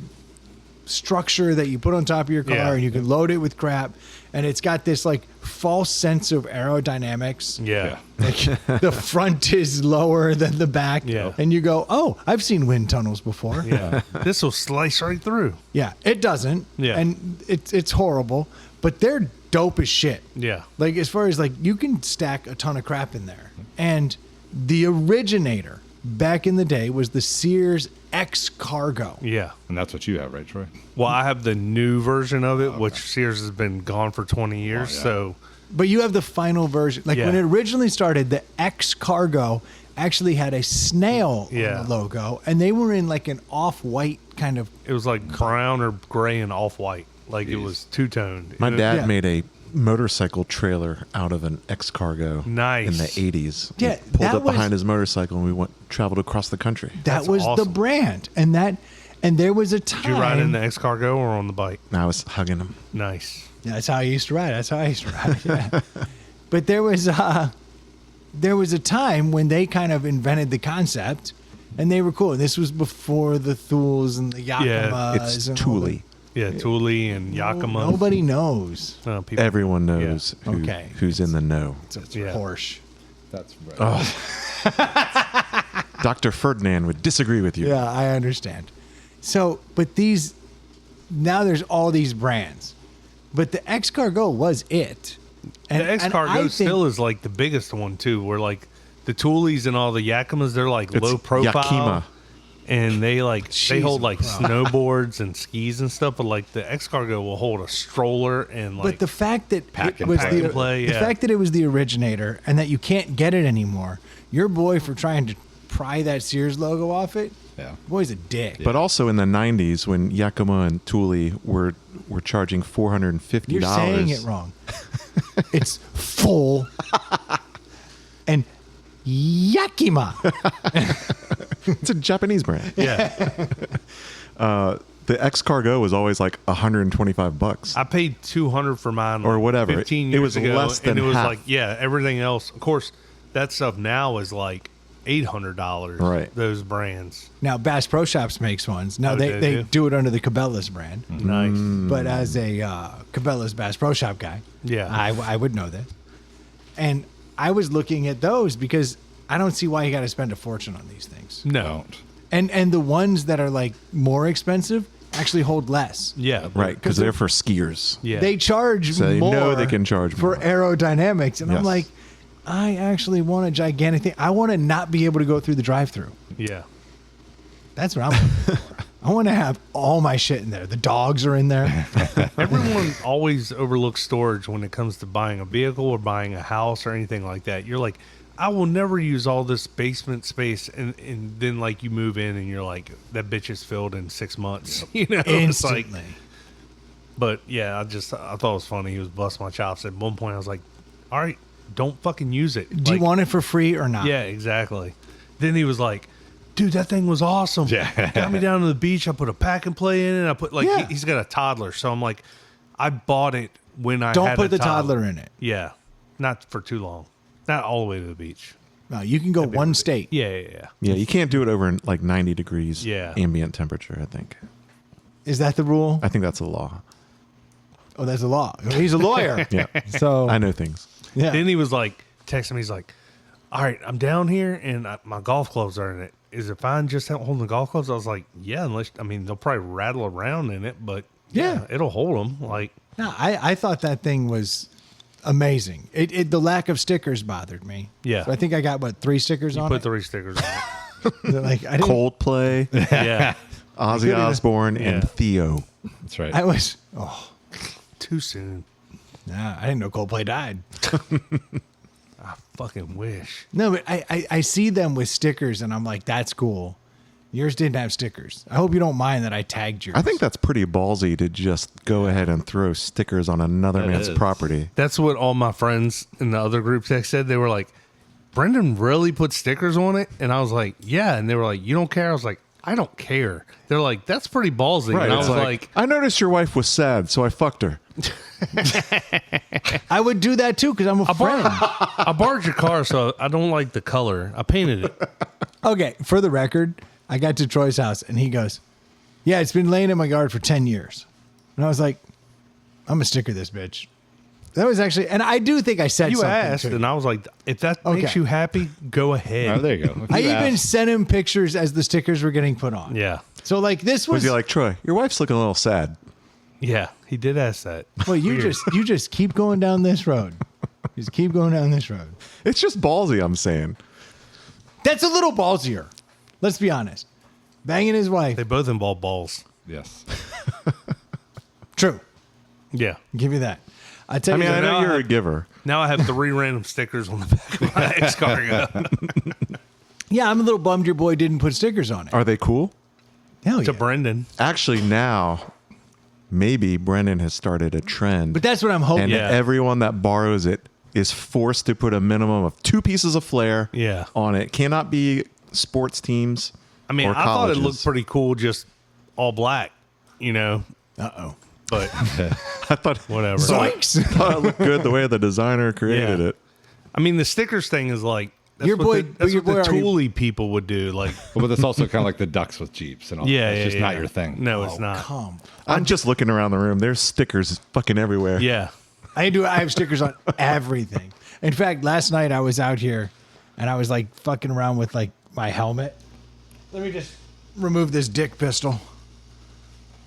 structure that you put on top of your car Yeah. and you can load it with crap, and it's got this like false sense of aerodynamics. Yeah. Like the front is lower than the back. Yeah. And you go, oh, I've seen wind tunnels before. Yeah. This will slice right through. Yeah, it doesn't. Yeah. And it's horrible, but they're dope as shit. Yeah. Like as far as like you can stack a ton of crap in there. And the originator back in the day was the Sears X Cargo. Yeah. And that's what you have, right, Troy? Well, I have the new version of it, which Sears has been gone for 20 years. Oh, yeah. So, But you have the final version. Like Yeah. when it originally started, the X Cargo actually had a snail Yeah. on the logo, and they were in like an off-white kind of. it was like brown or gray and off white. Like it was two toned. My dad Yeah. made a motorcycle trailer out of an X-Cargo Nice. in the 80s. Yeah, He pulled that up was- behind his motorcycle and we traveled across the country. That That's was the awesome. brand, and there was a time. Did you ride in the X Cargo or on the bike? And I was hugging him. Nice. Yeah, that's how I used to ride. That's how I used to ride. Yeah. But there was a time when they kind of invented the concept, and they were cool. And this was before the Thuls and the Yakimas. It's and all Thule. Yeah, Thule and Yakima. Nobody knows. People, Everyone knows Yeah. Okay. who's in the know. It's Yeah. Porsche. That's right. Dr. Ferdinand would disagree with you. Yeah, I understand. So, but now there's all these brands, but the X Cargo was it. The X and I Cargo think- still is like the biggest one too. Where like the Thules and all the Yakimas, they're like It's low profile. Yakima. And they like they hold Jesus, like bro. snowboards and skis and stuff, but like the X Cargo will hold a stroller and like But the fact that Pack it and was play. the, Pack and play, the yeah. fact that it was the originator and that you can't get it anymore, your boy for trying to pry that Sears logo off it, Yeah. boy's a dick. But also in the 90s when Yakima and Thule were charging $450. You're saying it wrong. It's full and Yakima. It's a Japanese brand. yeah. The X-Cargo was always like $125. I paid $200 for mine Or like, whatever. 15 It years was ago, less than and it was half. like everything else. Of course, that stuff now is like $800. Right. Those brands. Now Bass Pro Shops makes ones. Now Oh, they they do? do it under the Cabela's brand. Nice. But as a Cabela's Bass Pro Shop guy, Yeah. I would know this. And I was looking at those because I don't see why you got to spend a fortune on these things. No. And the ones that are like more expensive actually hold less. Yeah. Right, because they're for skiers. Yeah. They charge So they more. know they can charge for more. aerodynamics, and I'm Yes. like, I actually want a gigantic thing. I want to not be able to go through the drive-through. yeah. That's what I'm looking for. I want to have all my shit in there. The dogs are in there. Everyone always overlooks storage when it comes to buying a vehicle or buying a house or anything like that. You're like, I will never use all this basement space, and then like you move in and you're like, that bitch is filled in 6 months. You know, it's like, Instantly. but yeah, I thought it was funny. He was busting my chops. At one point, I was like, all right, don't fucking use it. Do you Like, want it for free or not? Yeah, exactly. Then he was like, dude, that thing was awesome. Yeah. Got me down to the beach. I put a pack and play in it. I put like Yeah. he's got a toddler, so I'm like, I bought it when I Don't had put a the toddler in it. Yeah, not for too long, not all the way to the beach. No, you can go one state. Yeah. Yeah, you can't do it over like 90 degrees Yeah. ambient temperature, I think. Is that the rule? I think that's a law. Oh, that's a law. He's a lawyer. Yeah. So I know things. Yeah. Then he was like texting me. He's like, all right, I'm down here and my golf clubs are in it. Is it fine just holding the golf clubs? I was like, yeah, unless they'll probably rattle around in it, but Yeah. it'll hold them. Like, No, I thought that thing was amazing. The lack of stickers bothered me. Yeah. So I think I got 3 stickers on put it. 3 stickers on it. Like I didn't. Coldplay, Yeah, Ozzy Osbourne, Yeah. and Theo. That's right. I was. too soon. Nah, I didn't know Coldplay died. I fucking wish. No, but I see them with stickers, and I'm like, that's cool. Yours didn't have stickers. I hope you don't mind that I tagged yours. I think that's pretty ballsy to just go ahead and throw stickers on another That man's is. property. That's what all my friends in the other group text said. They were like, Brendan really put stickers on it? And I was like, yeah. And they were like, you don't care? I was like, I don't care. They're like, that's pretty ballsy. Right. And I It's was like, like, I noticed your wife was sad, so I fucked her. I would do that too because I'm a friend. I borrowed your car, so I don't like the color. I painted it. Okay, for the record, I got to Troy's house and he goes, yeah, it's been laying in my yard for 10 years. And I was like, I'm going to sticker this bitch. That was actually, and I do think I said You something asked, too. and I was like, if that makes Okay. you happy, go ahead. Oh, there you go. If I you even asked- sent him pictures as the stickers were getting put on. Yeah. So like this Was was he like, Troy, your wife's looking a little sad? Yeah. He did ask that. well, you just keep going down this road. Just keep going down this road. It's just ballsy, I'm saying. That's a little ballsier. Let's be honest. Banging his wife. They both involve balls. Yes. True. Yeah. Give you that. I tell I mean, you I that- know now you're I a have- giver. Now I have 3 random stickers on the back of my ex-cargo. yeah, I'm a little bummed your boy didn't put stickers on it. Are they cool? Hell yeah. To Brendan. Actually, now, maybe Brendan has started a trend. But that's what I'm hoping. and Yeah. everyone that borrows it is forced to put a minimum of 2 pieces of flair Yeah. on it. Cannot be sports teams. I mean, or I thought it colleges. looked pretty cool, just all black, you know, Uh-oh. but I thought, whatever. Zoinks. thought it looked good the way the designer created Yeah. it. I mean, the stickers thing is like, that's Your what boy- the, that's your what the boy already- Thule people would do. Like, Well, but it's also kind of like the ducks with Jeeps and all. yeah, It's yeah, just yeah. not your thing. No, it's not. Come. I'm just looking around the room. There's stickers fucking everywhere. Yeah. I have stickers on everything. In fact, last night I was out here and I was like fucking around with like my helmet. Let me just remove this dick pistol.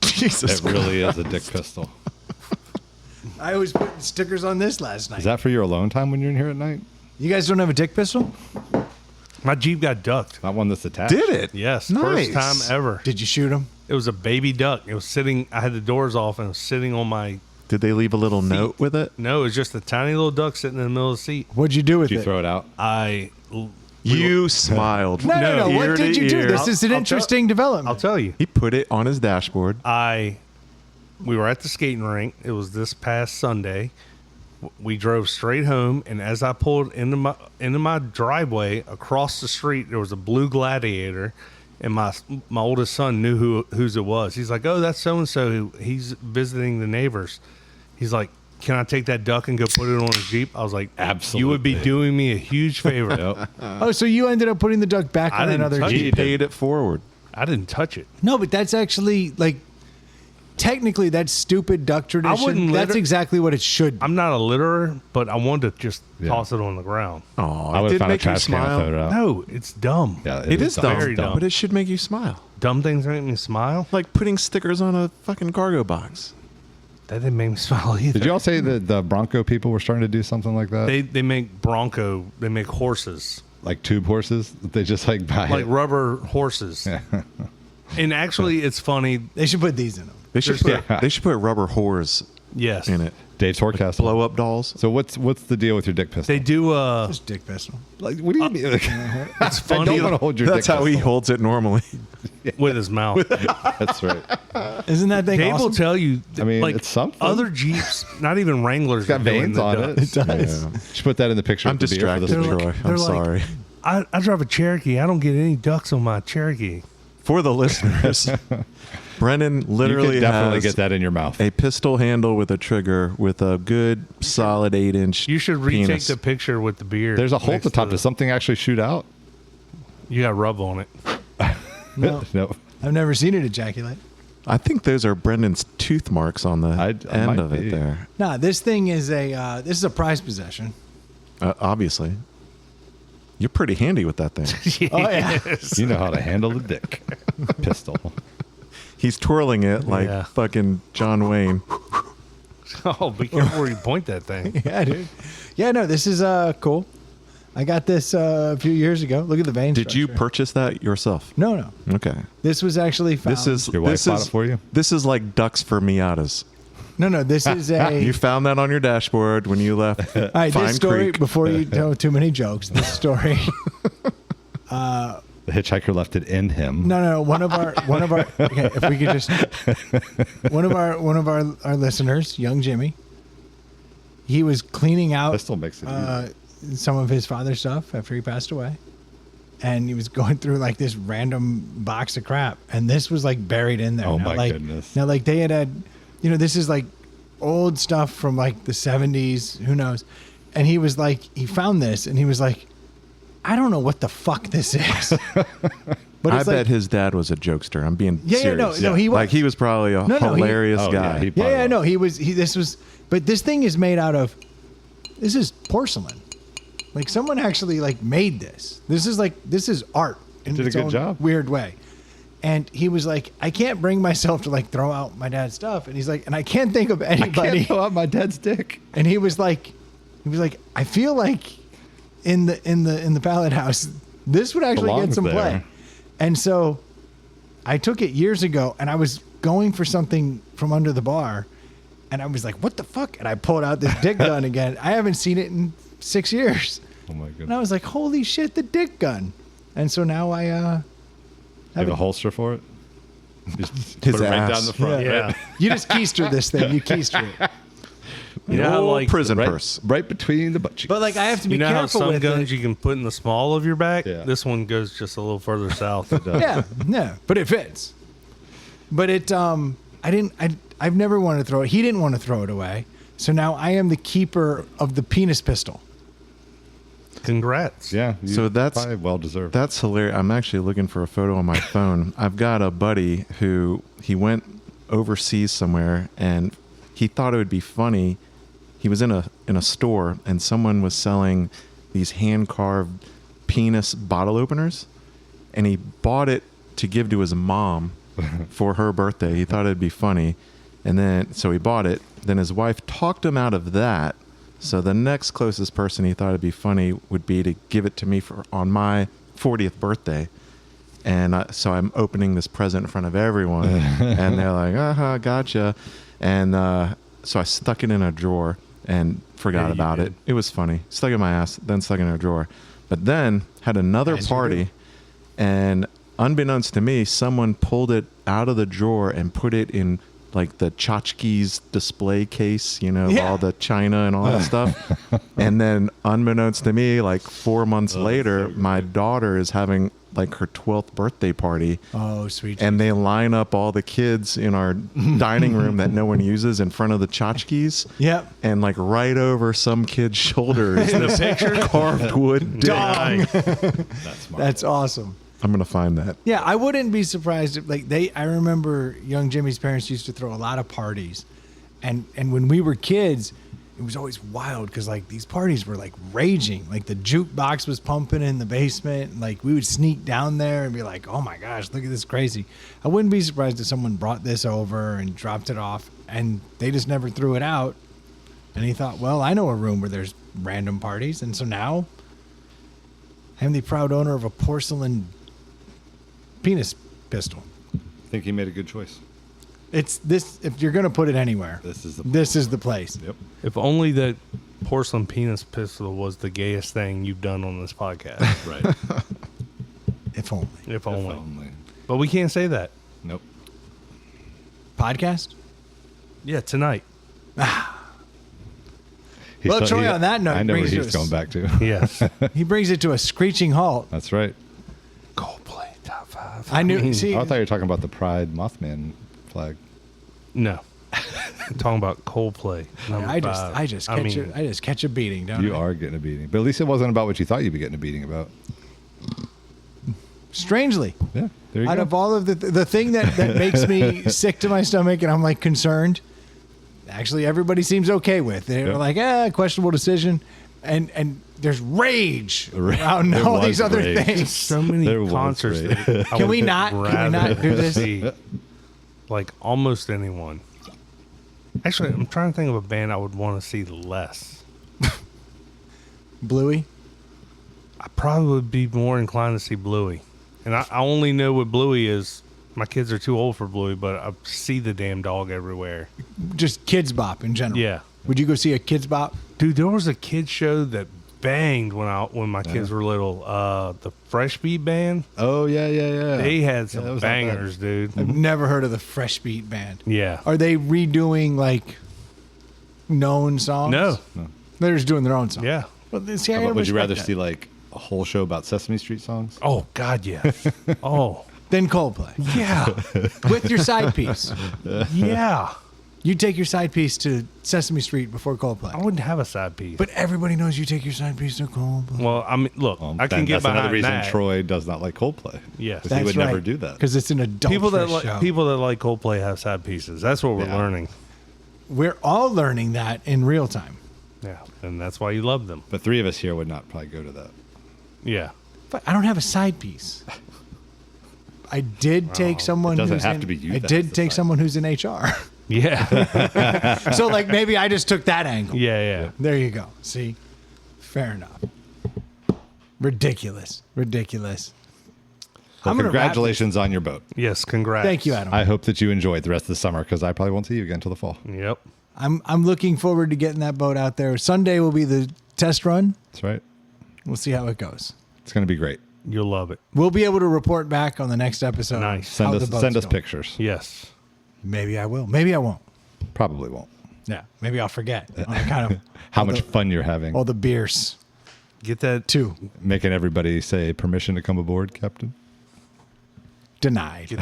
Jesus It really is a dick pistol. I was putting stickers on this last night. Is that for your alone time when you're in here at night? You guys don't have a dick pistol? My Jeep got ducked. Not one that's attached. Did it? Yes. Nice. First time ever. Did you shoot him? It was a baby duck. It was sitting, I had the doors off and it was sitting on my, Did they leave a little note with it? no, it was just a tiny little duck sitting in the middle of the seat. What'd you do with Did you it? throw it out? You smiled. No. Ear What did to you do? ear. This is an I'll interesting development. I'll tell you. He put it on his dashboard. We were at the skating rink. It was this past Sunday. We drove straight home, and as I pulled into my driveway across the street, there was a blue Gladiator, and my oldest son knew whose it was. He's like, "Oh, that's so and so. He's visiting the neighbors." He's like, "Can I take that duck and go put it on his Jeep?" I was like, Absolutely. You would be doing me a huge favor." Yep. Oh, so you ended up putting the duck back I on didn't another touch Jeep. He it. paid it forward. I didn't touch it. No, but that's actually like technically that's stupid duck tradition. wouldn't That's litter- exactly what it should be. I'm not a litterer, but I wanted to just Yeah. toss it on the ground. Oh, I it would did have found a make you trash can and smile. thrown it out. No, it's dumb. Yeah, It is dumb, Very dumb. but it should make you smile. Dumb things make me smile. Like putting stickers on a fucking cargo box. That didn't make me smile either. Did you all say that the Bronco people were starting to do something like that? They make they make horses, Like tube horses? That they just like buy like it? rubber horses. And actually, it's funny. They should put these in them. They should put rubber whores Yes, in it. Dave's Forecastle. Blow up dolls. So what's the deal with your dick pistol? they do. Just dick pistol. Like, what do you mean? Like, It's I funny don't want to hold your That's dick how he pistol. holds it normally. with his mouth. That's right. Isn't that thing Dave awesome? will tell you. I mean, like it's something. Other Jeeps, not even Wranglers, It's got are doing veins the on ducks. it. It does. Yeah. Should put that in the picture. I'm of the beer for distracted, this Troy. week. they're I'm like- sorry. I drive a Cherokee. I don't get any ducks on my Cherokee. For the listeners, Brennan You literally could definitely has get that in your mouth. a pistol handle with a trigger with a good solid 8-inch. You should retake penis. the picture with the beard. There's a hole at next the top. to Does something actually shoot out? You got rub on it. No. No. I've never seen it ejaculate. I think those are Brendan's tooth marks on the I end might of it be. there. Nah, this thing is this is a prized possession. Obviously. You're pretty handy with that thing. Oh yeah. You know how to handle the dick pistol. He's twirling it like Yeah. fucking John Wayne. Oh, be careful where you point that thing. Yeah, dude. Yeah, no, this is cool. I got this a few years ago. Look at the vein. Did you structure. purchase that yourself? No. Okay. This was actually found. This is Your wife this bought is it for you? This is like ducks for Miatas. no. This is a. You found that on your dashboard when you left. All right, Fine this story, Creek. before you tell too many jokes, this story The hitchhiker left it in him. No. One of our. Okay, if we could just. One of our listeners, young Jimmy. He was cleaning out. That still makes it easy. Some of his father's stuff after he passed away, and he was going through like this random box of crap, and this was like buried in there. Oh, now, my goodness. Now, like they had, this is like old stuff from like the 70s. Who knows? And he was like, he found this, and he was like, I don't know what the fuck this is. But I it's bet like, his dad was a jokester. I'm being serious. no, he was. Like he was probably a hilarious guy. No, this was, but this thing is made out of, this is porcelain. Like someone actually like made this. This is art in Did a its good own job. weird way. And he was like, I can't bring myself to like throw out my dad's stuff. And he's like, and I can't think of anybody. I can't throw out my dad's dick. And he was like, I feel like in the pallet house, this would actually get Belongs some there. play. And so I took it years ago, and I was going for something from under the bar, and I was like, what the fuck? And I pulled out this dick gun again. I haven't seen it in 6 years. Oh my And I goodness. was like, holy shit, the dick gun. And so now I You have have a it. holster for it? Just His put it right ass. down the front. Yeah. Right, You just keister this thing. You keister it. You know how, Old like, prison right, purse. right between the butt cheeks. But like I have to be you know how careful some with guns it. you can put in the small of your back? Yeah. This one goes just a little further south. Yeah, but it fits. But I've never wanted to throw it. He didn't want to throw it away. So now I am the keeper of the penis pistol. Congrats. Yeah. So that's- probably well deserved. That's hilarious. I'm actually looking for a photo on my phone. I've got a buddy who he went overseas somewhere and he thought it would be funny. He was in a store and someone was selling these hand carved penis bottle openers, and he bought it to give to his mom for her birthday. He thought it'd be funny, and then so he bought it. Then his wife talked him out of that. So the next closest person he thought it'd be funny would be to give it to me on my 40th birthday. And so I'm opening this present in front of everyone, and they're like, gotcha. And so I stuck it in a drawer and forgot about it. It was funny. Stuck it in my ass, then stuck it in a drawer. But then had another As you party, do. and unbeknownst to me, someone pulled it out of the drawer and put it in like the tchotchkes display case, all the china and all that stuff. And then unbeknownst to me, like 4 months later, my daughter is having like her 12th birthday party. Oh, sweet. And they line up all the kids in our dining room that no one uses in front of the tchotchkes. Yep. And like right over some kid's shoulder is this carved wood dick. Dong. That's smart. That's awesome. I'm going to find that. Yeah, I wouldn't be surprised if I remember young Jimmy's parents used to throw a lot of parties. And when we were kids, it was always wild because like these parties were like raging. Like the jukebox was pumping in the basement. And, like we would sneak down there and be like, oh my gosh, look at this crazy. I wouldn't be surprised if someone brought this over and dropped it off and they just never threw it out. And he thought, well, I know a room where there's random parties. And so now I'm the proud owner of a porcelain penis pistol. I think he made a good choice. It's this, if you're going to put it anywhere, This is the place. Yep. If only that porcelain penis pistol was the gayest thing you've done on this podcast. Right. If only. If only. But we can't say that. Nope. Podcast? Yeah, tonight. He's Troy, on that note, I know where brings he's us- going back to. Yes. He brings it to a screeching halt. That's right. Coldplay top 5. I knew. See, I thought you were talking about the Pride Mothman flag. No. I'm talking about Coldplay. Number I 5. just catch a beating, don't You I? are getting a beating. But at least it wasn't about what you thought you'd be getting a beating about. Strangely, Yeah. There you out go. of all of the thing that makes me sick to my stomach and I'm like concerned, actually everybody seems okay with. They're Yeah. like, questionable decision. And there's rage around There all was these other rage. things. So many There was concerts. rage. that I Can we would not rather do this? see, like almost anyone. Actually, I'm trying to think of a band I would want to see less. Bluey? I probably would be more inclined to see Bluey. And I only know what Bluey is. My kids are too old for Bluey, but I see the damn dog everywhere. Just Kids Bop in general. Yeah. Would you go see a Kids Bop? Dude, there was a kids show that banged when my kids were little. The Fresh Beat Band, Oh yeah, yeah, yeah. they had that some was not bad. bangers, dude. I've never heard of the Fresh Beat Band. Yeah. Are they redoing like known songs? No. They're just doing their own songs. Yeah. Well, see, I But would you respect rather that. see like a whole show about Sesame Street songs? Oh God, yeah. Oh Then Coldplay yeah, with your side piece. yeah. You take your side piece to Sesame Street before I Coldplay. wouldn't have a side piece. But everybody knows you take your side piece to Coldplay. Well, I mean, look, I can get That's another behind reason that. Troy does not like Coldplay. Yes. 'Cause he would never do that. because it's an adult People that show. people that like Coldplay have side pieces. That's what we're Yeah. learning. We're all learning that in real time. Yeah, and that's why you love them. But 3 of us here would not probably go to that. Yeah. But I don't have a side piece. I did take someone. It doesn't who's have in, to be you I that did has the take side. someone who's in HR. Yeah. So like maybe I just took that angle. yeah. There you go. See, fair enough. Ridiculous. Well, I'm gonna wrap congratulations on your boat. Yes, congrats. Thank you, Adam. I hope that you enjoyed the rest of the summer because I probably won't see you again until the fall. Yep. I'm looking forward to getting that boat out there. Sunday will be the test run. That's right. We'll see how it goes. It's going to be great. You'll love it. We'll be able to report back on the next episode. Nice. how Send the us boat's send us going. pictures. Yes. Maybe I will. Maybe I won't. Probably won't. Yeah. Maybe I'll forget. On account of How all much the, fun you're having. all the beers Get that. too. Making everybody say permission to come aboard, Captain. Denied. Get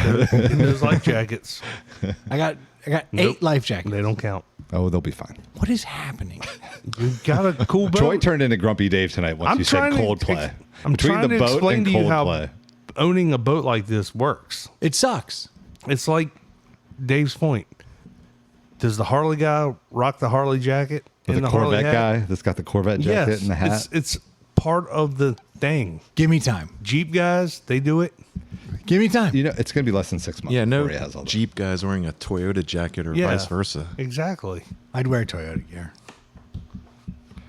those life jackets. I got Nope. 8 life jackets. They don't count. Oh, they'll be fine. What is happening? You got a cool boat. Troy turned into Grumpy Dave tonight once I'm you said trying to- Coldplay. I'm Between trying the to boat explain and to you how Coldplay. owning a boat like this works. It sucks. It's like Dave's point. Does the Harley guy rock the Harley jacket With in the the Harley Corvette hat? guy that's got the Corvette jacket Yes, and the hat. it's part of the thing. Give me time. Jeep guys, they do it. Give me time. You know, it's going to be less than 6 months Yeah, no before he has all that. Jeep guys wearing a Toyota jacket or Yeah. vice versa. Exactly. I'd wear Toyota gear.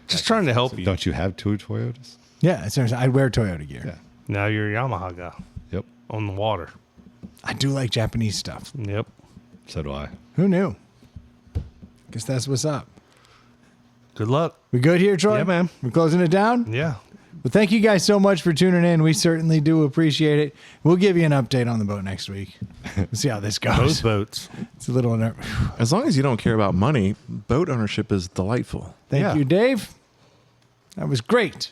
Just trying to help you. Don't you have 2 Toyotas? Yeah, seriously, I'd wear Toyota gear. Yeah. Now you're a Yamaha guy Yep. on the water. I do like Japanese stuff. Yep. So do I. Who knew? Guess that's what's up. Good luck. We good here, Troy? Yeah, man. We're closing it down? Yeah. Well, thank you guys so much for tuning in. We certainly do appreciate it. We'll give you an update on the boat next week. We'll see how this Both goes. boats. It's a little As long as you don't care about money, boat ownership is delightful. Thank Yeah. you, Dave. That was great.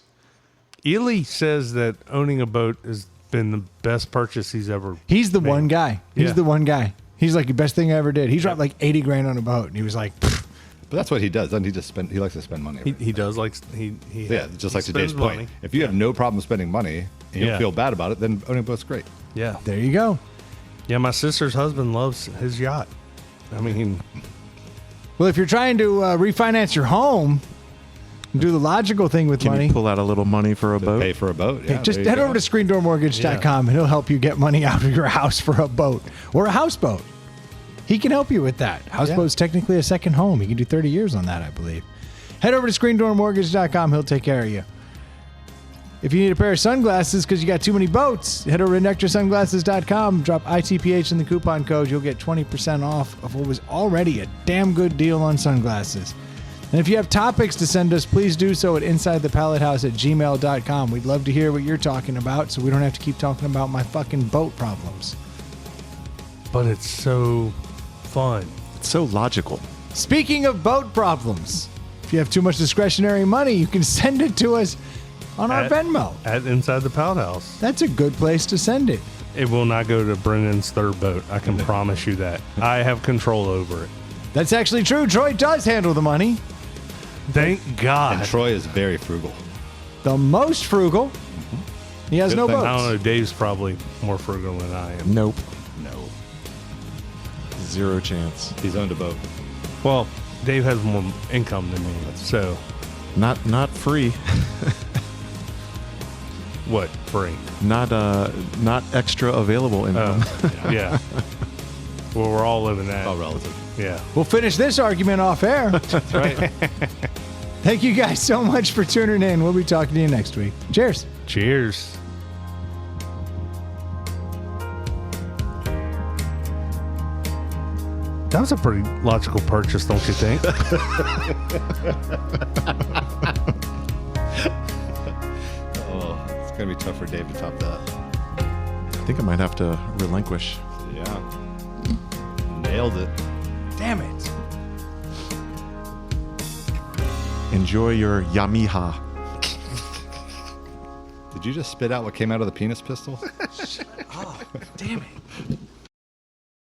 Ely says that owning a boat has been the best purchase he's ever. He's the made. one guy. He's Yeah. the one guy. He's like the best thing I ever did. He dropped like 80 grand on a boat, and he was like, "Pfft." But that's what he does. Doesn't he just spend? He likes to spend money. He does like he yeah, just like to spends Dave's point. money. If you have no problem spending money and you Yeah. don't feel bad about it, then owning a boat's great. Yeah. there you go. Yeah, my sister's husband loves his yacht. I mean, Well, if you're trying to refinance your home, do the logical thing with Can money. you pull out a little money for a To boat? pay for a boat. Hey, Yeah, just there you head go. over to screendoormortgage.com and he'll help you get money out of your house for a boat or a houseboat. He can help you with that. Houseboat's technically a second home. You can do 30 years on that, I believe. Head over to screendoormortgage.com. He'll take care of you. If you need a pair of sunglasses because you got too many boats, head over to nectarsunglasses.com. Drop ITPH in the coupon code. You'll get 20% off of what was already a damn good deal on sunglasses. And if you have topics to send us, please do so at insidethepallethouse@gmail.com. We'd love to hear what you're talking about so we don't have to keep talking about my fucking boat problems. but it's so fun. It's so logical. Speaking of boat problems, if you have too much discretionary money, you can send it to us on our At- Venmo. At Inside the Pout House. That's a good place to send it. It will not go to Brennan's third boat. I can promise you that. I have control over it. That's actually true. Troy does handle the money. Thank God. And Troy is very frugal. The most frugal. He has Good no thing. boats. I don't know. Dave's probably more frugal than I am. Nope. No, Zero chance. he's owned a boat. Well, Dave has more income than me. So, Not free. what? Free. Not extra available income. Yeah. Well, we're all living that. All relative. Yeah. We'll finish this argument off air. That's right. Thank you guys so much for tuning in. We'll be talking to you next week. Cheers. Cheers. That was a pretty logical purchase, don't you think? gonna be tough for Dave to top that. I think I might have to relinquish. Yeah. Nailed it. Damn it. Enjoy your Yamiha. Did you just spit out what came out of the penis pistol? Damn it.